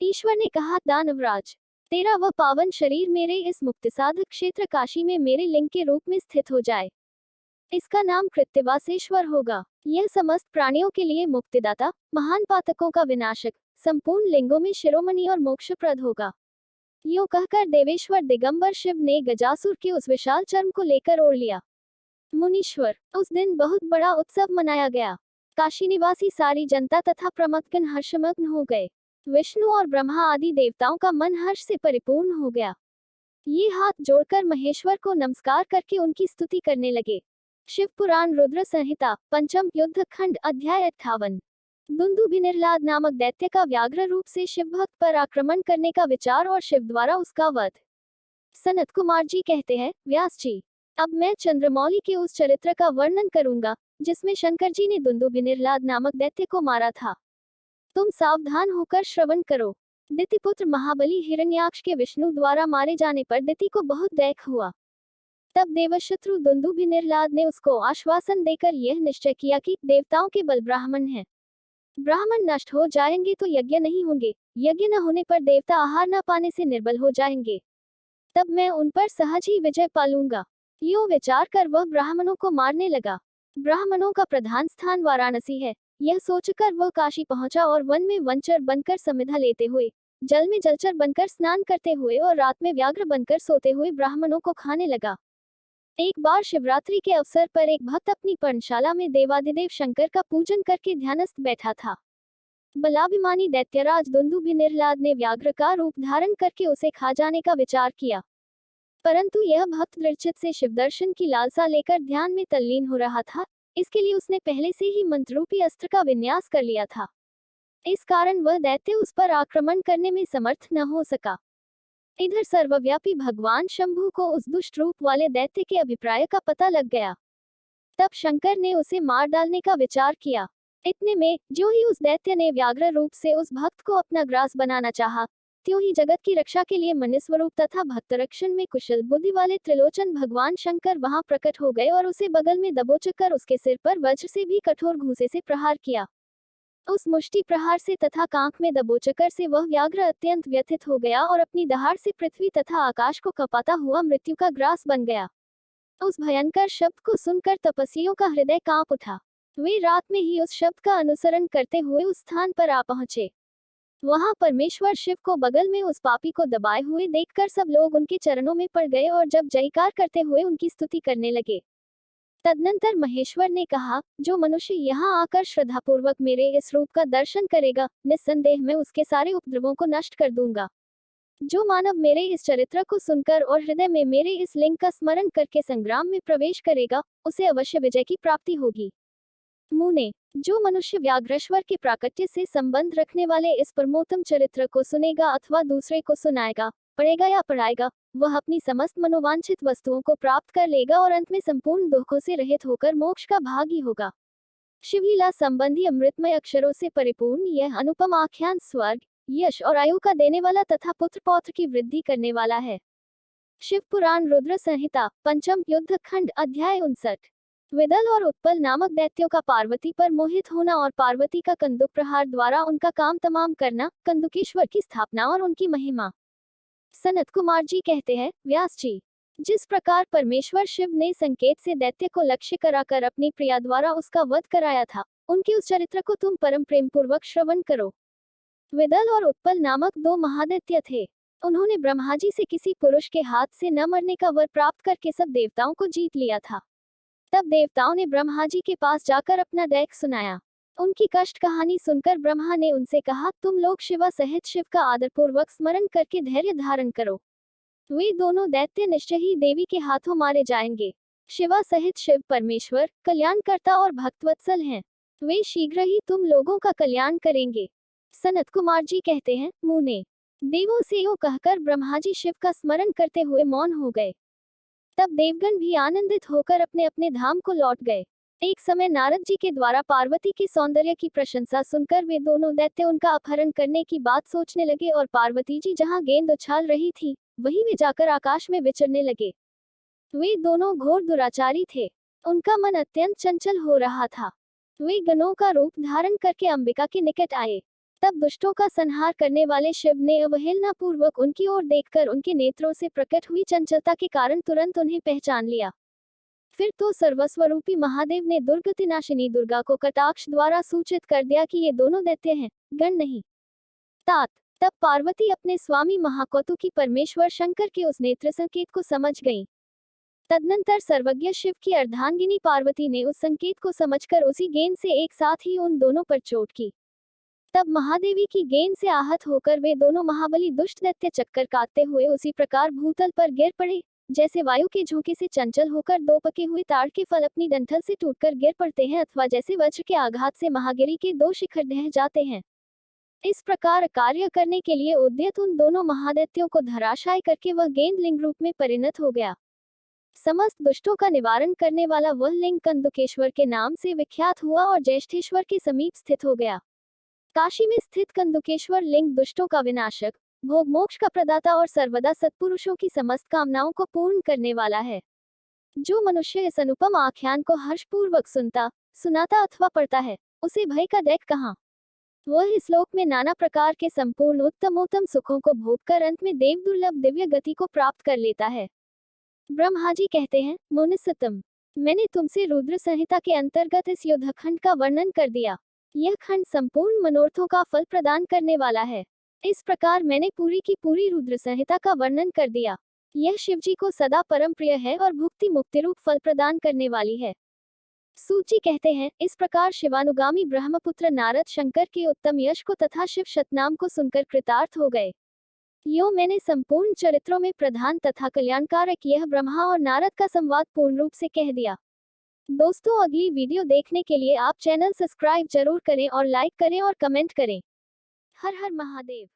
ईश्वर ने कहा, दानवराज, तेरा वह पावन शरीर मेरे इस मुक्तिसाधक क्षेत्र काशी में मेरे लिंग के रूप में स्थित हो जाए। इसका नाम कृत्यवासेश्वर होगा। यह समस्त प्राणियों के लिए मुक्तिदाता, महान पातकों का विनाशक, संपूर्ण लिंगों में शिरोमणि और मोक्षप्रद होगा। यूं कहकर देवेश्वर दिगंबर शिव ने गजासुर के उस विशाल चर्म को लेकर ओढ़ लिया। मुनीश्वर, उस दिन बहुत बड़ा उत्सव मनाया गया। काशी निवासी सारी जनता तथा प्रमथगण हर्षमग्न हो गए। विष्णु और ब्रह्मा आदि देवताओं का मन हर्ष से परिपूर्ण हो गया। ये हाथ जोड़कर महेश्वर को नमस्कार करके उनकी स्तुति करने लगे। शिव पुराण रुद्र संहिता पंचम युद्ध खंड अध्याय 58। दुंदुभिनिर्लाद नामक दैत्य का व्याघ्र रूप से शिव भक्त पर आक्रमण करने का विचार और शिव द्वारा उसका वध। सनत कुमार जी कहते हैं, व्यास जी, अब मैं चंद्रमौली के उस चरित्र का वर्णन करूंगा जिसमें शंकर जी ने दुंदुभिनिर्लाद नामक दैत्य को मारा था। तुम सावधान होकर श्रवण करो। दितिपुत्र महाबली हिरण्याक्ष के विष्णु द्वारा मारे जाने पर दिति को बहुत दैख हुआ। तब देवशत्रु दुंदुभिनिर्लाद ने उसको आश्वासन देकर यह निश्चय किया कि देवताओं के बल ब्राह्मण हैं। ब्राह्मण नष्ट हो जाएंगे तो यज्ञ नहीं होंगे, यज्ञ न होने पर देवता आहार न पाने से निर्बल हो जाएंगे। तब मैं उन पर सहज ही विजय पालूंगा। यूं विचार कर वह ब्राह्मणों को मारने लगा। ब्राह्मणों का प्रधान स्थान वाराणसी है। यह सोचकर वह काशी पहुंचा और वन में वनचर बनकर समिधा लेते हुए, जल में जलचर बनकर स्नान करते हुए और रात में व्याघ्र बनकर सोते हुए ब्राह्मणों को खाने लगा। एक बार शिवरात्रि के अवसर पर एक भक्त अपनी पर्णशाला में देवाधिदेव शंकर का पूजन करके ध्यानस्थ बैठा था। बलाभिमानी दैत्यराज दुंदुभिनिर्लाद ने व्याघ्र का रूप धारण करके उसे खा जाने का विचार किया, परंतु यह भक्त दृढ़चित्त से शिव दर्शन की लालसा लेकर ध्यान में तल्लीन हो रहा था। इसके लिए उसने पहले से ही मंत्ररूपी अस्त्र का विन्यास कर लिया था। इस कारण वह दैत्य उस पर आक्रमण करने में समर्थ न हो सका। इधर सर्वव्यापी भगवान शंभु को उस दुष्ट रूप वाले दैत्य के अभिप्राय का पता लग गया। तब शंकर ने उसे मार डालने का विचार किया। इतने में जो ही उस दैत्य ने व्याघ्र रूप से उस भक्त को अपना ग्रास बनाना चाहा, त्यों ही जगत की रक्षा के लिए मनुस्वरूप तथा भक्त रक्षण में कुशल बुद्धि वाले त्रिलोचन भगवान शंकर वहां प्रकट हो गए और उसे बगल में दबोचकर उसके सिर पर वज्र से भी कठोर घूंसे से प्रहार किया। उस मुष्टि प्रहार से तथा कांख में दबोचकर से वह व्याघ्र अत्यंत व्यथित हो गया और अपनी दहाड़ से पृथ्वी तथा आकाश को कपाता हुआ मृत्यु का ग्रास बन गया। उस भयंकर शब्द को सुनकर तपस्वियों का हृदय कांप उठा। वे रात में ही उस शब्द का अनुसरण करते हुए उस स्थान पर आ पहुंचे। वहां परमेश्वर शिव को बगल में उस पापी को दबाए हुए देखकर सब लोग उनके चरणों में पड़ गए और जब जयकार करते हुए उनकी स्तुति करने लगे। तदनंतर महेश्वर ने कहा, जो मनुष्य यहाँ आकर श्रद्धापूर्वक मेरे इस रूप का दर्शन करेगा, निस्संदेह मैं उसके सारे उपद्रवों को नष्ट कर दूंगा। जो मानव मेरे इस चरित्र को सुनकर और हृदय में मेरे इस लिंग का स्मरण करके संग्राम में प्रवेश करेगा, उसे अवश्य विजय की प्राप्ति होगी। मुने, जो मनुष्य व्याघ्रेश्वर के प्राकट्य से संबंध रखने वाले इस परमोत्तम चरित्र को सुनेगा अथवा दूसरे को सुनाएगा, पढ़ेगा या पढ़ाएगा, वह अपनी समस्त मनोवांछित वस्तुओं को प्राप्त कर लेगा और अंत में संपूर्ण दुखों से रहित होकर मोक्ष का भागी होगा। शिवलीला संबंधी अमृतमय अक्षरों से परिपूर्ण यह अनुपम आख्यान स्वर्ग, यश और आयु का देने वाला तथा पुत्र पौत्र की वृद्धि करने वाला है। शिव पुराण रुद्र संहिता पंचम युद्ध खंड अध्याय 59। विदल और उत्पल नामक दैत्यों का पार्वती पर मोहित होना और पार्वती का कंदुक प्रहार द्वारा उनका काम तमाम करना, कंदुकेश्वर की स्थापना और उनकी महिमा। सनत कुमार जी कहते हैं, व्यास जी, जिस प्रकार परमेश्वर शिव ने संकेत से दैत्य को लक्ष्य कराकर अपनी प्रिया द्वारा उसका वध कराया था, उनके उस चरित्र को तुम परम प्रेम पूर्वक श्रवण करो। विदल और उत्पल नामक दो महादैत्य थे। उन्होंने ब्रह्मा जी से किसी पुरुष के हाथ से न मरने का वर प्राप्त करके सब देवताओं को जीत लिया था। तब देवताओं ने ब्रह्मा जी के पास जाकर अपना दैख सुनाया। उनकी कष्ट कहानी सुनकर ब्रह्मा ने उनसे कहा, तुम लोग शिवा सहित शिव का आदरपूर्वक स्मरण करके धैर्य धारण करो। वे दोनों दैत्य निश्चय ही देवी के हाथों मारे जाएंगे। शिवा सहित शिव परमेश्वर कल्याणकर्ता और भक्तवत्सल हैं। वे शीघ्र ही तुम लोगों का कल्याण करेंगे। सनत कुमार जी कहते हैं, मुने, देवों से यूं कहकर ब्रह्मा जी शिव का स्मरण करते हुए मौन हो गए। तब देवगण भी आनंदित होकर अपने अपने धाम को लौट गए। एक समय नारद जी के द्वारा पार्वती के सौंदर्य की प्रशंसा सुनकर वे दोनों दैत्य उनका अपहरण करने की बात सोचने लगे और पार्वती जी जहां गेंद उछाल रही थी, वहीं वे जाकर आकाश में विचरने लगे। वे दोनों घोर दुराचारी थे। उनका मन अत्यंत चंचल हो रहा था। वे गणों का रूप धारण करके अंबिका के निकट आए। तब दुष्टों का संहार करने वाले शिव ने अवहेलना पूर्वक उनकी ओर देखकर उनके नेत्रों से प्रकट हुई चंचलता के कारण तुरंत उन्हें पहचान लिया। फिर तो सर्वस्वरूपी महादेव ने दुर्गतिनाशिनी दुर्गा को कटाक्ष द्वारा सूचित कर दिया कि ये दोनों दैत्य हैं, गण नहीं। तात। तब पार्वती अपने स्वामी महाकौतुकी परमेश्वर शंकर के उस नेत्र संकेत को समझ गईं। तदनंतर सर्वज्ञ शिव की अर्धांगिनी पार्वती ने उस संकेत को समझकर उसी गेंद से एक साथ ही उन दोनों पर चोट की। तब महादेवी की गेंद से आहत होकर वे दोनों महाबली दुष्ट दैत्य चक्कर काटते हुए उसी प्रकार भूतल पर गिर पड़े, जैसे वायु के झोंके से चंचल होकर दो पके हुए ताड़ के फल अपनी डंठल से टूटकर गिर पड़ते हैं, अथवा जैसे वज्र के आघात से महागिरी के दो शिखर ढह जाते हैं। इस प्रकार कार्य करने के लिए उद्यत उन दोनों महादैत्यों को धराशायी करके वह गेंद लिंग रूप में परिणत हो गया। समस्त दुष्टों का निवारण करने वाला वह लिंग कंदुकेश्वर के नाम से विख्यात हुआ और ज्येष्ठेश्वर के समीप स्थित हो गया। काशी में स्थित कंदुकेश्वर लिंग दुष्टों का विनाशक, भोग मोक्ष का प्रदाता और सर्वदा सत्पुरुषों की समस्त कामनाओं को पूर्ण करने वाला है। जो मनुष्य इस अनुपम आख्यान को हर्षपूर्वक सुनाता अथवा पढ़ता है, उसे भय का डर कहाँ। वह इस लोक में नाना प्रकार के संपूर्ण उत्तमोत्तम सुखों को भोगकर अंत में देव दुर्लभ दिव्य गति को प्राप्त कर लेता है। ब्रह्मा जी कहते हैं, मुनिसत्तम, मैंने तुमसे रुद्र संहिता के अंतर्गत इस युद्धखंड का वर्णन कर दिया। यह खंड संपूर्ण मनोरथों का फल प्रदान करने वाला है। इस प्रकार मैंने पूरी की पूरी रुद्र संहिता का वर्णन कर दिया। यह शिवजी को सदा परम प्रिय है और भुक्ति मुक्ति रूप फल प्रदान करने वाली है। सूत जी कहते हैं, इस प्रकार शिवानुगामी ब्रह्मपुत्र नारद शंकर के उत्तम यश को तथा शिव शतनाम को सुनकर कृतार्थ हो गए। यो मैंने संपूर्ण चरित्रों में प्रधान तथा कल्याणकारक यह ब्रह्मा और नारद का संवाद पूर्ण रूप से कह दिया। दोस्तों, अगली वीडियो देखने के लिए आप चैनल सब्सक्राइब जरूर करें और लाइक करें और कमेंट करें। हर हर महादेव।